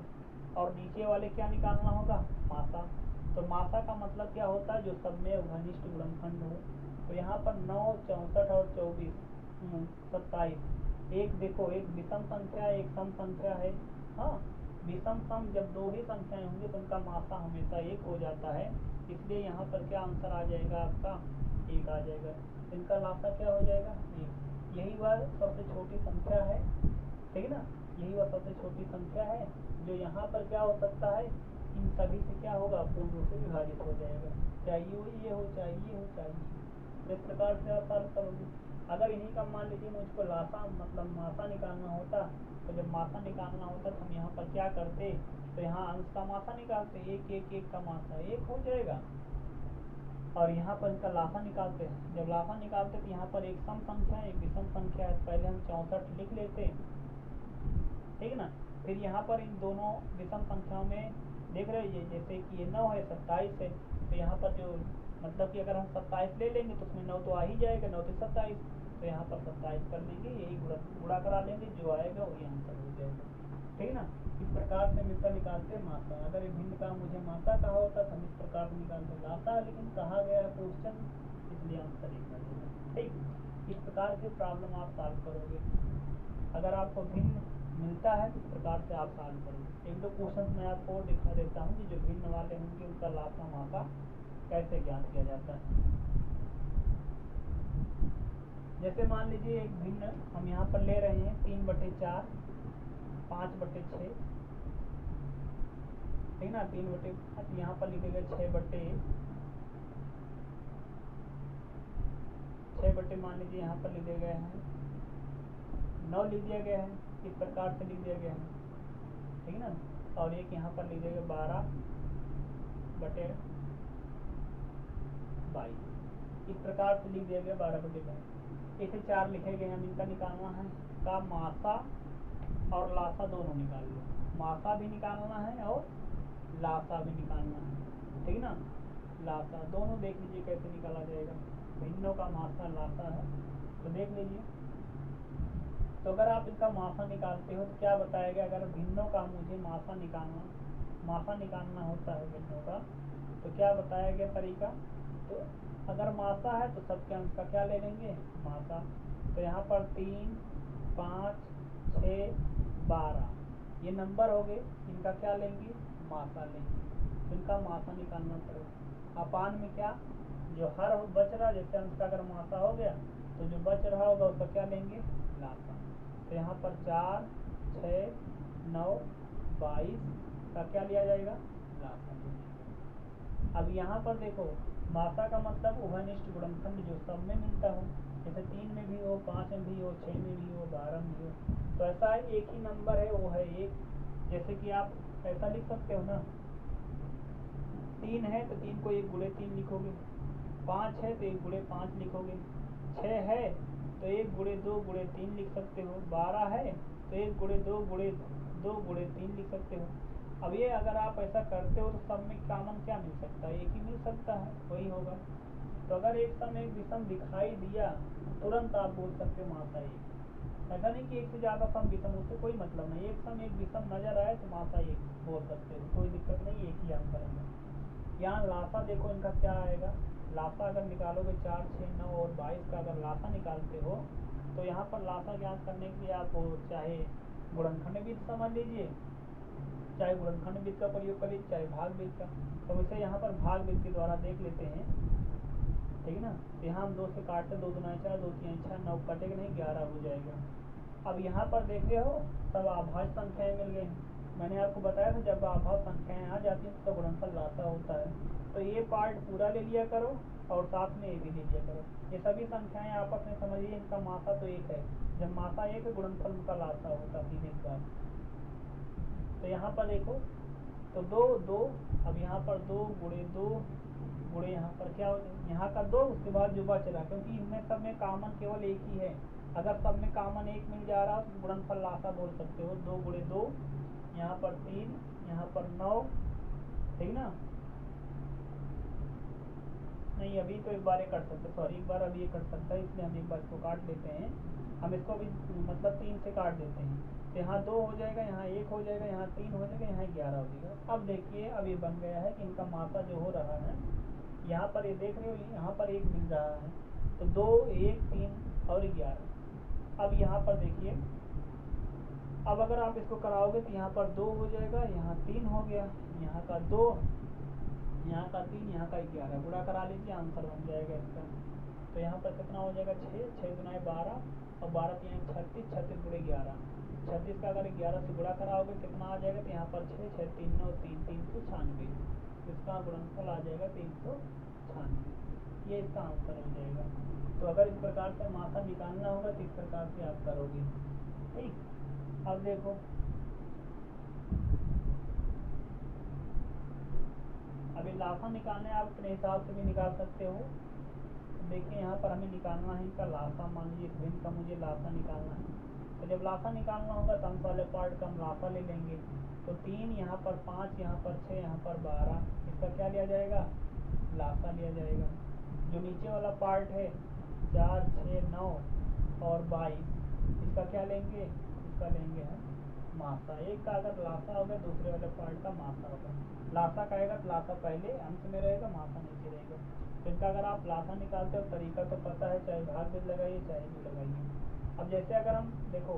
A: और नीचे वाले क्या निकालना होगा, मासा। तो मासा का मतलब क्या होता है, जो सब में उभयनिष्ठ गुणनखंड हो। तो यहाँ पर 9, 64 और 24, 27, एक देखो, एक विषम संख्या है, एक सम संख्या है। हाँ, विषम सम जब दो ही संख्याएं होंगी तो उनका मासा हमेशा एक हो जाता है, इसलिए यहाँ पर क्या आंसर आ जाएगा आपका, एक आ जाएगा। इनका लासा क्या हो जाएगा, एक। यही वह सबसे छोटी संख्या है, ठीक है ना, यही वह सबसे छोटी संख्या है जो यहाँ पर क्या हो सकता है, इन सभी से क्या होगा, पूर्ण रूप से विभाजित हो जाएगा, चाहे ये हो चाहे ये हो चाहे ये। तो इस प्रकार से आप सॉल्व करोगे। अगर इन्हीं का मान लीजिए मुझको लासा मतलब मासा निकालना होता, तो जब मासा निकालना होता तो हम यहाँ पर क्या करते, तो यहाँ अंश का मासा निकालते, एक एक एक का मासा एक हो जाएगा, और यहाँ पर इनका लासा निकालते हैं। जब लासा निकालते तो यहाँ पर एक सम संख्या है, एक विषम संख्या है, पहले हम 64 लिख लेते, ठीक है ना। फिर यहाँ पर इन दोनों विषम संख्याओं में देख रहे हैं, जैसे कि ये 9 है, 27 है, तो यहाँ पर जो मतलब कि अगर हम 27 ले लेंगे तो उसमें 9 तो आ ही जाएगा, 9 से 27, तो यहाँ पर 27 कर लेंगे, यही गुणा करा लेंगे, जो आएगा वही आंसर हो जाएगा, ठीक है ना। इस प्रकार से हम इसका निकालते हैं मासा। अगर भिन्न का मुझे मासा कहा होता तो हम इस प्रकार से निकालते लासा, लेकिन कहा गया क्वेश्चन, इसलिए आंसर एक कर देगा, ठीक। इस प्रकार की प्रॉब्लम आप सॉल्व करोगे। अगर आपको भिन्न मिलता है तो इस प्रकार से आप सॉल्व करोगे। एक दो क्वेश्चन मैं आपको और दिखा देता हूँ कि जो भिन्न वाले होंगे उनका लासा मासा कैसे ज्ञात किया जाता है। जैसे मान लीजिए एक भिन्न हम यहाँ पर ले रहे हैं 3/4, 5/6, ठीक ना, 3/5, यहाँ पर लिखेगा 6/6 मान लीजिए यहाँ पर लिखे गए हैं 9 लिख दिया गया है, इस प्रकार से लिख दिया गया है, ठीक है ना। और एक यहाँ पर लिख दिया गया 12/22, इस प्रकार से लिख दिया गया 12/22। ऐसे 4 लिखे गए, हम इनका निकालना है का मासा और लासा दोनों निकाल लो। मासा भी निकालना है और लासा भी निकालना है, ठीक ना। लासा दोनों देख लीजिए कैसे निकाला जाएगा। भिन्नों का मासा लासा है, तो देख लीजिए। तो अगर आप इसका मासा निकालते हो तो क्या बताएगा, अगर भिन्नों का मुझे मासा निकालना होता है भिन्नों का, तो क्या बताया गया तरीका। तो अगर मासा है तो सबके अंश का क्या ले लेंगे, मासा। तो यहाँ पर 3, 5, 6, 12 ये नंबर हो गए, इनका क्या लेंगे, मासा लेंगे, तो इनका मासा निकालना पड़ेगा। अपान में क्या, जो हर बच रहा, जैसे अंश का अगर मासा हो गया तो जो बच रहा होगा उसका क्या लेंगे, लासा। तो यहाँ पर 4, 6, 9, 22 का क्या लिया जाएगा, लासा। अब यहाँ पर देखो, मासा का मतलब उभयनिष्ठ गुणनखंड जो सब में मिलता हो, जैसे 3 में भी हो, 5 में भी हो, 6 में भी हो, 12 में भी हो, तो ऐसा एक ही नंबर है, वो है 1। जैसे कि आप ऐसा लिख सकते हो ना, 3 है तो 3 को 1 × 3 लिखोगे, 5 है तो 1 × 5 लिखोगे, 6 है तो 1 × 2 × 3 लिख सकते हो, 12 है तो 1 × 2 × 3 लिख सकते हो। अब ये अगर आप ऐसा करते हो तो सब में कॉमन क्या मिल सकता है, एक ही मिल सकता है, वही होगा। तो अगर एक सम एक विषम दिखाई दिया तुरंत आप बोल सकते हो मासा एक। ऐसा नहीं कि एक से ज़्यादा सम विषम, उससे कोई मतलब नहीं, एक सम एक विषम नजर आए तो मासा एक बोल सकते हो, कोई दिक्कत नहीं, एक ही आंसर है। यहाँ लासा देखो इनका क्या आएगा, लासा अगर निकालोगे 4, 6, 9 और 22 का अगर लासा निकालते हो तो यहाँ पर लासा ज्ञात करने के लिए आप चाहे गुणनखंड विधि समझ लीजिए, चाहे गुणनखंड विधि का प्रयोग करिए, चाहे भाग विधि का। तो वैसे यहाँ पर भाग विधि के द्वारा देख लेते हैं, ठीक है ना। तो यहाँ हम 2 से काटते, 2 दूना 4, 2 3 6, 9 कटेगा नहीं, 11 हो जाएगा। अब यहाँ पर देख रहे हो सब अभाज्य संख्याएं मिल गए हैं, मैंने आपको बताया था जब आभा संख्याएं आ जाती हैं तो गुणनफल लासा होता है। तो ये पार्ट पूरा ले लिया करो और साथ में ये भी ले लिया करो। ये सभी संख्याएं आपस में समझिए इनका मासा तो एक है, जब मासा एक है गुणनफल उनका लासा होता है सीधे बात। तो यहाँ पर देखो तो दो दो, अब यहाँ पर 2 गुणे 2 गुणे यहाँ पर क्या हो जाए यहाँ का 2, उसके बाद जो बच रहा, क्योंकि इनमें सब में कॉमन केवल एक ही है। अगर सब में कॉमन एक मिल जा रहा तो गुणनफल लासा बोल सकते हो। 2 गुणे 2, यहाँ पर 3, यहाँ पर 9, ठीक ना। नहीं अभी तो एक बार ये कट सकते, सॉरी एक बार अभी ये कट सकता है, इसलिए हम एक बार इसको काट लेते हैं। हम इसको भी मतलब 3 से काट देते हैं। तो यहाँ 2 हो जाएगा, यहाँ 1 हो जाएगा, यहाँ 3 हो जाएगा, यहाँ 11 हो जाएगा। अब देखिए अब ये बन गया है कि इनका मासा जो हो रहा है, यहाँ पर ये देख रहे हो यहाँ पर 1 मिल रहा है, तो 2 1 3 और 11। अब यहाँ पर देखिए, अब अगर आप इसको कराओगे तो यहाँ पर 2 हो जाएगा, यहाँ 3 हो गया, यहाँ का 2, यहाँ का 3, यहाँ का 11, गुणा करा लीजिए आंसर बन जाएगा इसका। तो यहाँ पर कितना हो जाएगा 6, 6 गुना 12 और 12 3 36, 36 गुणे 11, 36 का अगर 11 से गुणा कराओगे कितना आ जाएगा, तो यहाँ पर 6 6 3 9 3 396, इसका गुणनफल आ जाएगा 396। ये इसका आंसर हो जाएगा। तो अगर इस प्रकार से मासा निकालना होगा तो इस प्रकार से आप करोगे, ठीक। अब देखो अभी लासा निकालने आप अपने हिसाब से भी निकाल सकते हो। देखिए यहाँ पर हमें निकालना है इनका लासा, मान लीजिए इस भिन्न का मुझे लासा निकालना है। तो जब लासा निकालना होगा तो अंश वाले पार्ट का हम लासा ले लेंगे। तो 3, यहाँ पर 5, यहाँ पर 6, यहाँ पर 12, इसका क्या लिया जाएगा, लासा लिया जाएगा। जो नीचे वाला पार्ट है 4 6 9 और 22, इसका क्या लेंगे, इसका लेंगे हम मासा। एक का अगर लासा होगा दूसरे वाले पार्ट का मासा होगा। लासा का आएगा तो लासा पहले अंश में रहेगा, मासा नीचे रहेगा। तो इनका अगर आप लासा निकालते हो तरीका तो पता है, चाहे भाग भी लगाइए चाहे भी लगाइए। अब जैसे अगर हम देखो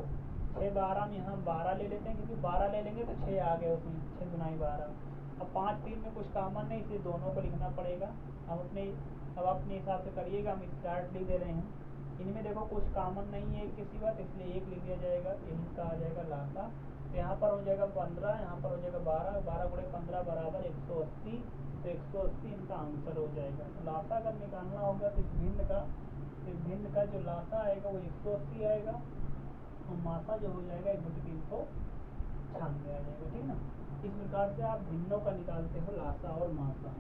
A: 6 12 में हम 12 ले लेते हैं, क्योंकि 12 ले लेंगे तो 6 आ गए उसमें, 6 गुनाई 12। अब 5 3 में कुछ कॉमन नहीं, इसलिए दोनों को लिखना पड़ेगा। अब अपने हिसाब से करिएगा, हम स्टार्ट लिख दे रहे हैं। इनमें देखो कुछ कॉमन नहीं है किसी बात, इसलिए 1 लिख दिया जाएगा, यही का आ जाएगा लासा। तो यहाँ पर हो जाएगा 15, यहाँ पर हो जाएगा 12, 12 गुणे 15 बराबर 180, तो 180 इनका आंसर हो जाएगा। तो लासा अगर निकालना होगा तो इस भिन्न का जो लासा आएगा वो 180 आएगा और मासा जो हो जाएगा 1/396 आ जाएगा, ठीक ना। इस प्रकार से आप भिन्नों का निकालते हो लासा और मासा,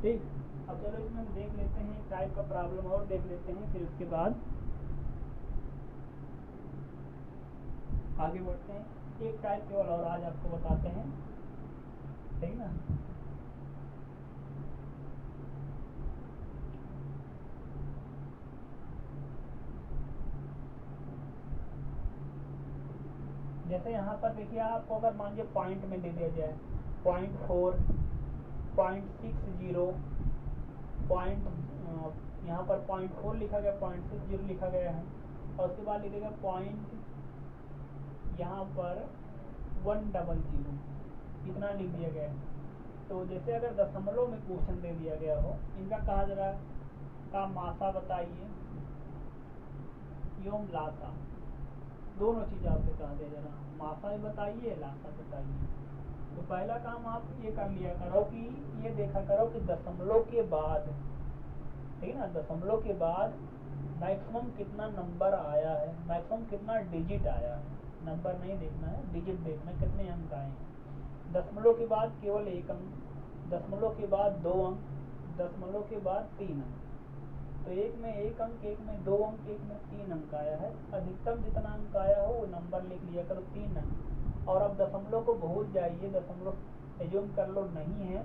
A: ठीक। अब चलो इसमें हम देख लेते हैं एक टाइप का प्रॉब्लम और देख लेते हैं, फिर उसके बाद आगे बढ़ते हैं। एक टाइप केवल और आज आपको बताते हैं, ठीक ना। जैसे यहाँ पर देखिए आपको अगर मान लीजिए पॉइंट में दे दिया जाए 0.4 0.60 पॉइंट, यहाँ पर 0.4 लिखा गया, 0.60 लिखा गया है, और उसके बाद लिखेगा पॉइंट यहाँ पर 100, इतना लिख दिया गया है। तो जैसे अगर दशमलव में क्वेश्चन दे दिया गया हो, इनका कहा जरा का मासा बताइए एवं लासा, दोनों चीज़ आपसे कहा दिया जरा, मासा भी बताइए लासा बताइए। तो पहला काम आप ये कर लिया करो कि ये देखा करो कि दशमलव के बाद, ठीक ना, दशमलव के बाद मैक्सिमम कितना नंबर आया है, मैक्सिमम कितना डिजिट आया है। नंबर नहीं देखना है, डिजिट देखना है, कितने अंक आए हैं। दशमलव के बाद केवल 1 अंक, दशमलव के बाद 2 अंक, दशमलव के बाद 3 अंक। तो एक में 1 अंक, एक में 2 अंक, एक में 3 अंक आया है। अधिकतम जितना अंक आया हो वो नंबर लिख लिया करो 3 अंक। और अब दशमलव को भूल जाइए, दशमलव एज्यूम कर लो नहीं है।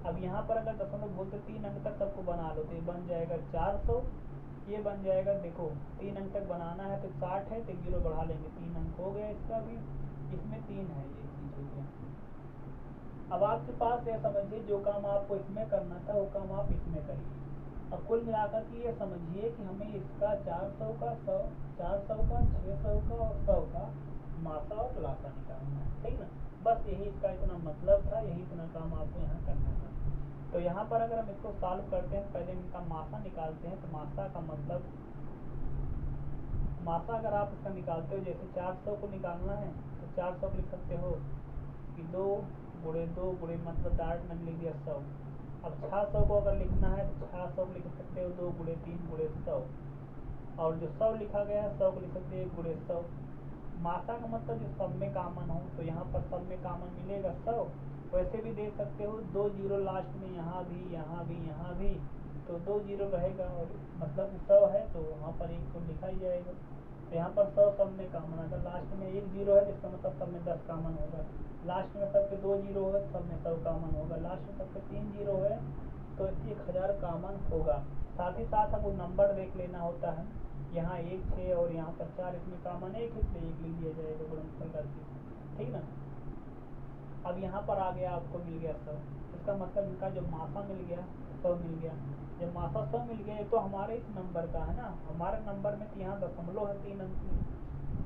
A: अब यहाँ पर अगर दशमलव भूलते 3 अंक तक सबको बना लो, तो ये बन जाएगा 400, ये बन जाएगा, देखो 3 अंक तक बनाना है तो 60 है, तो 1 0 बढ़ा लेंगे, 3 अंक हो गया इसका भी, इसमें 3 है, ये चीज़ हो गया। अब आपके पास ये समझिए जो काम आपको इसमें करना था वो काम आप इसमें करिए। अब कुल मिलाकर के ये समझिए कि हमें इसका 400 का 100, 400 का 600 का और 100 का मासा और लासा निकालना है, ठीक ना। बस यही इसका इतना मतलब था, यही इतना काम आपको यहाँ करना था। तो यहाँ पर अगर हम इसको सॉल्व करते हैं, पहले इनका मासा निकालते हैं। तो मासा का मतलब मासा अगर आप इसका निकालते हो, जैसे 400 को निकालना है तो 400 लिख सकते हो कि 2 गुणे 2 गुणे मतलब डायरेक्ट मैंने लिख दिया 100। अब 600 को अगर लिखना है तो 600 को लिख सकते हो 2 गुणे 3 गुणे 100, और जो 100 लिखा गया है 100 को लिख सकते हैं 1 गुणे 100। मासा का मतलब जो सब में कॉमन हो, तो यहाँ पर सब में कॉमन मिलेगा 100। वैसे भी दे सकते हो 2 जीरो लास्ट में, यहाँ भी यहाँ भी यहाँ भी, तो 2 जीरो रहेगा और मतलब 100 है तो वहाँ पर 1 तो लिखा ही जाएगा। तो यहाँ पर 100 सब में कॉमन, अगर लास्ट में 1 जीरो है जिसका मतलब सब में 10 कॉमन होगा, लास्ट में सबके 2 जीरो है सब में 100 कॉमन होगा, लास्ट में सबके 3 जीरो है तो 1000 कॉमन होगा। साथ ही साथ हमको नंबर देख लेना होता है, यहाँ 1 6 और यहाँ पर 4, इसमें कॉमन 1 है इसलिए 1 लिख दिया जाएगा गुणनफल करके, ठीक ना। अब यहाँ पर आ गया, आपको मिल गया 100, इसका मतलब इनका जो मासा मिल गया 100 मिल गया। जब मासा 100 मिल गया तो हमारे इस नंबर का है ना, हमारे नंबर में तो यहाँ दशमलव है 3 अंक में,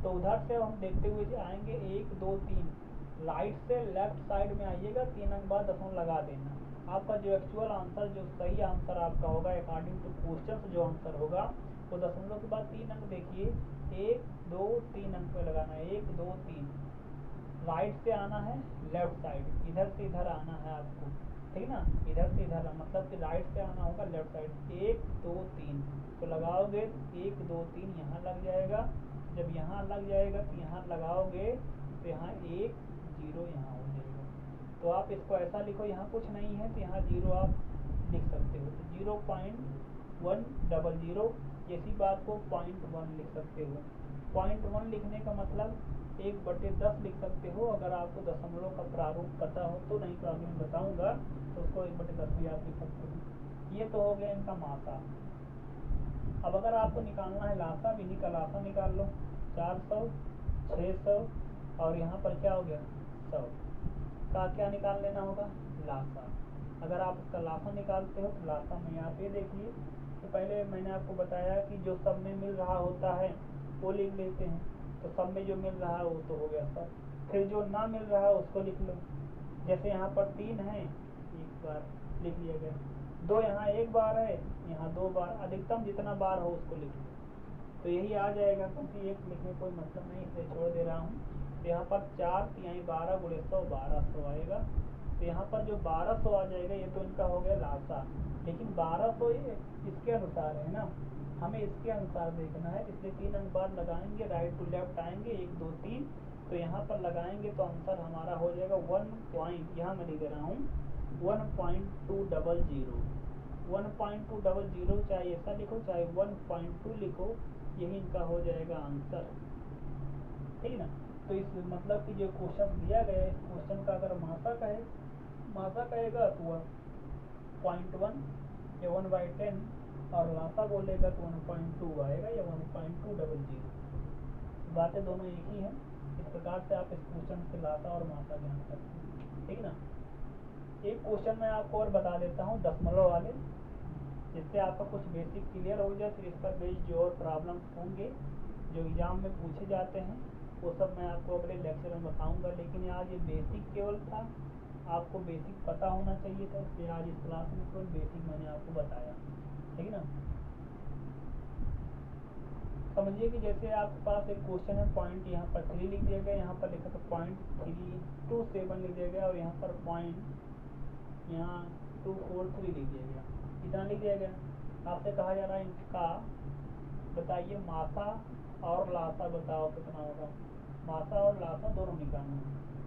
A: तो उधर से हम देखते हुए जाएंगे 1 2 3, राइट से लेफ्ट साइड में आइएगा, 3 अंक बाद दशमलव लगा देना। आपका जो एक्चुअल आंसर, जो सही आंसर आपका होगा अकॉर्डिंग टू क्वेश्चन, जो आंसर होगा वो दशमलव के बाद 3 अंक देखिए, 1 2 3 अंक में लगाना है, 1 2 3, राइट से आना है लेफ्ट साइड, इधर से इधर आना है आपको, ठीक ना, इधर से इधर मतलब कि राइट से आना होगा लेफ्ट साइड, 1 2 3 तो लगाओगे 1 2 3 यहाँ लग जाएगा। जब यहाँ लग जाएगा तो यहाँ लगाओगे तो यहाँ 1 0 यहाँ हो जाएगा। तो आप इसको ऐसा लिखो, यहाँ कुछ नहीं है तो यहाँ 0 आप लिख सकते हो, तो 0.100, इसी बात को 0.1 लिख सकते हो। 0.1 लिखने का मतलब 1/10 लिख सकते हो, अगर आपको दशमलव का प्रारूप पता हो तो, नहीं तो आगे मैं बताऊंगा, तो उसको 1/10 भी आप लिख सकते हो। ये तो हो गया इनका मासा। अब अगर आपको निकालना है लासा, भी का लासा निकाल लो, 400 600 और यहाँ पर क्या हो गया 100 का क्या निकाल लेना होगा, लासा। अगर आप इसका लासा निकालते हो तो लासा में आप ये देखिए, तो पहले मैंने आपको बताया कि जो सब में मिल रहा होता है वो लिख लेते हैं, तो सब में जो मिल रहा है वो तो हो गया सब, फिर जो ना मिल रहा है उसको लिख लो। जैसे यहाँ पर 3 है, 1 बार लिख लिया गया, 2 यहाँ 1 बार है, यहाँ 2 बार, अधिकतम जितना बार हो उसको लिख लो, तो यही आ जाएगा, क्योंकि 1 लिखने कोई मतलब नहीं इसलिए छोड़ दे रहा हूँ। तो यहाँ पर 4 यहाँ 12 गुणे 100 1200 आएगा, तो यहाँ पर जो 1200 आ जाएगा ये तो इनका हो गया लासा, लेकिन 1200 ये इसके अनुसार है ना, हमें इसके अनुसार देखना है, इसलिए 3 अंक बाद लगाएंगे, राइट टू लेफ्ट आएंगे 1 2 3, तो यहाँ पर लगाएंगे तो आंसर हमारा हो जाएगा 1 यहाँ मैं लिख दे रहा हूँ 1.200, 1.200, चाहे ऐसा लिखो चाहे 1.2 लिखो, यही इनका हो जाएगा आंसर, ठीक ना। तो इस मतलब कि जो क्वेश्चन दिया गया है, इस क्वेश्चन का अगर मासा कहेगा तो 1.1 या 1/10, और लासा बोलेगा तो 1.2 आएगा या 1.200। बातें दोनों एक ही हैं, इस प्रकार से आप इस क्वेश्चन से लासा और मासा ज्ञान सकते हैं, ठीक ना। एक क्वेश्चन मैं आपको और बता देता हूँ दशमलव वाले, जिससे आपका कुछ बेसिक क्लियर हो जाए, फिर इस पर बेस्ड जो और प्रॉब्लम्स होंगे जो एग्जाम में पूछे जाते हैं वो सब मैं आपको अगले लेक्चर में बताऊंगा, लेकिन आज ये बेसिक केवल था, आपको बेसिक पता होना चाहिए था, इसलिए आज इस क्लास में केवल बेसिक मैंने आपको बताया, ठीक ना। समझिए कि जैसे आपके पास एक क्वेश्चन है, पॉइंट यहाँ पर 3 लिख दिया गया, यहाँ पर लिखा तो 0.327 लिख दिया गया, और यहाँ पर पॉइंट यहाँ 243 लिख दिया गया, इतना लिख दिया गया। आपसे कहा जा रहा है इनका बताइए मासा और लासा, बताओ कितना होगा। मासा और लासा दोनों निकालना है,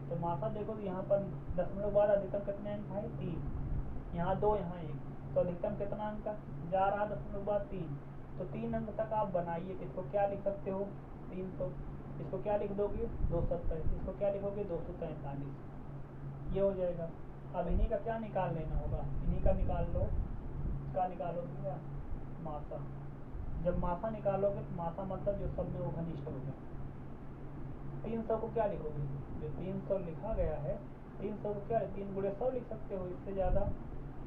A: तो मासा देखो तो यहाँ पर दशमलव बाद अधिकतम कितने अंक है 3, यहाँ 2 यहाँ 1, तो अधिकतम कितना अंक का जा रहा है दशमलव बाद 3, तो 3 अंक तक आप बनाइए, इसको क्या लिख सकते हो 300, इसको क्या लिख दोगे 227, इसको क्या लिखोगे 243, ये हो जाएगा। अब इन्हीं का क्या निकाल लेना होगा, इन्हीं का निकाल लो, क्या निकालोगे क्या मासा। जब मासा निकालोगे तो मासा मतलब जो सब में वो घनिष्ठ होगा। 300 को क्या लिखोगे, जो 300 लिखा गया है 300 को क्या 3 गुणे 100 लिख सकते हो, इससे ज़्यादा,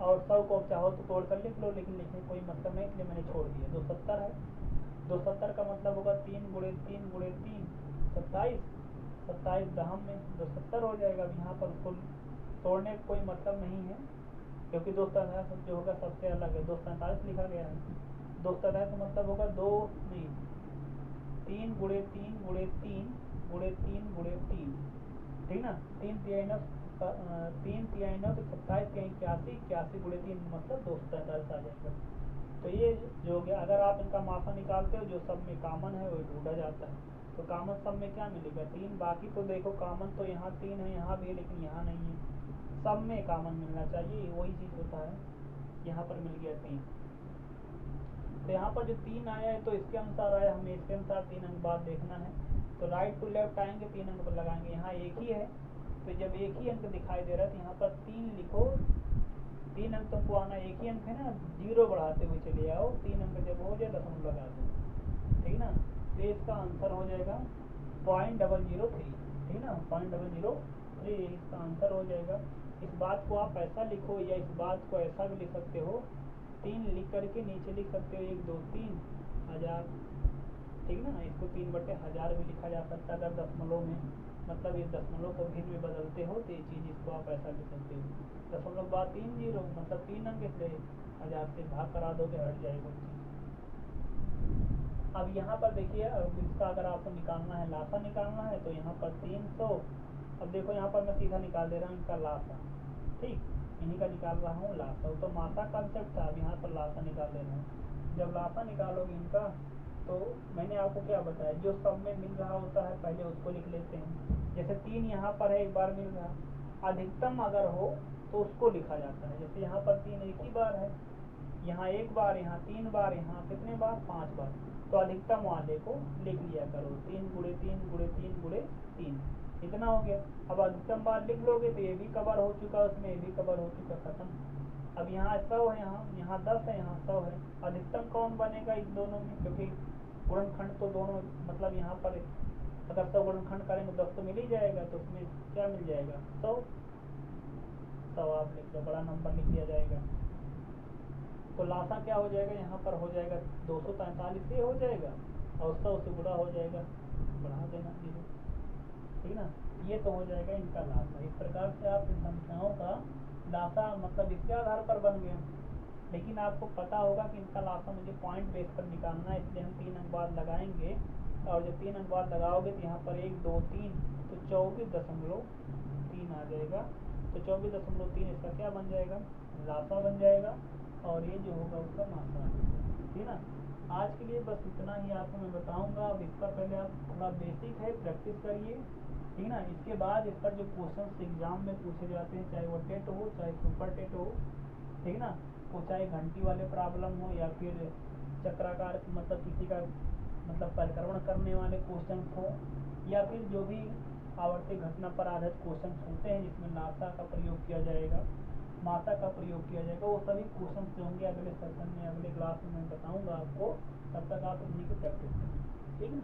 A: और 100 को चाहो तो तोड़ कर लिख लो, लेकिन लिखने कोई मतलब नहीं इसलिए मैंने छोड़ दिया। 270 है, 270 का मतलब होगा 3 गुणे 3 गुणे 3 27, 27 दहम में 270 हो जाएगा। अब यहाँ पर उसको तोड़ने का कोई मतलब नहीं है, क्योंकि 247 जो होगा सबसे अलग है, 247 लिखा गया है, 247 का मतलब होगा 2 नहीं 3 गुणे 3 गुणे 3 गुणे 3 गुणे 3, ठीक ना। 3 3 9 तो 27 3 81, 81 गुणे 3 मतलब 243 आ जाएगा। तो ये जो हो गया। अगर आप इनका मासा निकालते हो जो सब में कामन है वो ढूंढा जाता है। तो कामन सब में क्या मिलेगा 3, बाकी तो देखो कामन तो यहाँ 3 है, यहाँ भी है, लेकिन यहाँ नहीं है। सब में कामन मिलना चाहिए, वही चीज़ होता है। यहाँ पर मिल गया 3। तो यहाँ पर जो 3 आया है तो इसके अनुसार आया, हमें इसके अनुसार 3 अंक बाद देखना है। तो राइट टू लेफ्ट आएंगे, 3 अंक पर लगाएंगे। यहाँ एक ही है, तो जब एक ही अंक दिखाई दे रहा है तो यहाँ पर 3 लिखो। 3 अंक तुमको आना, एक ही अंक है ना, 0 बढ़ाते हुए चले आओ। 3 अंक जब हो जाए दशमलव लगा दो, ठीक ना। तो इसका आंसर हो जाएगा 0.003, ठीक ना, 0.003 इसका आंसर हो जाएगा। इस बात को आप ऐसा लिखो या इस बात को ऐसा भी लिख सकते हो, 3 लिख करके नीचे लिख सकते हो 1 2 3 1000, ठीक ना। इसको 3/1000 भी लिखा जा सकता है अगर दशमलव में, मतलब इस दशमलव को भिन्न में बदलते हो तो ये चीज़ इसको आप ऐसा लिख सकते हो। दशमलव बाद 3 0 मतलब 3 अंक, इसलिए 1000 से भाग करा दोगे, हट जाएगा चीज़। अब यहाँ पर देखिए, अब इसका अगर आपको निकालना है, लासा निकालना है, तो यहाँ पर 300। अब देखो यहाँ पर मैं सीधा निकाल दे रहा हूँ इनका लासा, ठीक, इन्हीं का निकाल रहा हूँ लासा। तो मासा कंसेप्ट था, अब यहाँ पर लासा निकाल दे रहा हूँ। जब लासा निकालोगे इनका, तो मैंने आपको क्या बताया, जो सब में मिल रहा होता है पहले उसको लिख लेते हैं। जैसे 3 यहाँ पर है, एक बार मिल रहा, अधिकतम अगर हो तो उसको लिखा जाता है। जैसे यहाँ पर 3 एक ही बार है, यहाँ एक बार, यहाँ 3 बार, यहाँ कितने बार, 5 बार। तो अधिकतम वाले को लिख लिया करो, 3 गुणे 3 गुणे 3 गुणे 3, इतना हो गया। अब अधिकतम बार लिख लोगे तो ये भी कवर हो चुका, उसमें ये भी कवर हो चुका, खत्म। अब यहाँ 100 है, यहाँ 10 है, यहाँ 100 है। अधिकतम कौन बनेगा इस दोनों में, क्योंकि गुणनखंड तो दोनों, मतलब यहाँ पर अगर 100 गुणनखंड करेंगे 10 तो मिल ही जाएगा, तो उसमें क्या मिल जाएगा 100। 100 आप लिख दो, बड़ा नंबर लिख दिया जाएगा। तो लासा क्या हो जाएगा, यहाँ पर हो जाएगा 243 से हो जाएगा, और 100 से गुणा हो जाएगा, बढ़ा देना 0, ठीक ना। ये तो हो जाएगा इनका लासा। इस प्रकार से आप इन संख्याओं का लासा मतलब इसके आधार पर बन गया। लेकिन आपको पता होगा कि इनका लासा मुझे पॉइंट बेस पर निकालना है, इसलिए हम 3 अंक बाद लगाएंगे। और जब 3 अंक बाद लगाओगे तो यहाँ पर 1 2 3 तो 24.3 आ जाएगा। तो 24.3 इसका क्या बन जाएगा, लासा बन जाएगा, और ये जो होगा उसका मासा, ठीक ना। आज के लिए बस इतना ही आपको मैं बताऊंगा। अब इसका पहले आप थोड़ा बेसिक है, प्रैक्टिस करिए, ठीक ना। इसके बाद इस पर जो क्वेश्चन एग्जाम में पूछे जाते हैं, चाहे वो टेट हो चाहे सुपर टेट हो, ठीक ना, वो चाहे घंटी वाले प्रॉब्लम हो या फिर चक्राकार मतलब किसी का मतलब परिक्रमण करने वाले क्वेश्चन हो, या फिर जो भी आवर्ती घटना पर आधारित क्वेश्चन होते हैं जिसमें लासा का प्रयोग किया जाएगा, मासा का प्रयोग किया जाएगा, वो सभी क्वेश्चन जो होंगे अगले सेशन में, अगले क्लास में मैं बताऊंगा आपको। तब तक आप इन्हीं की प्रैक्टिस करें, ठीक है।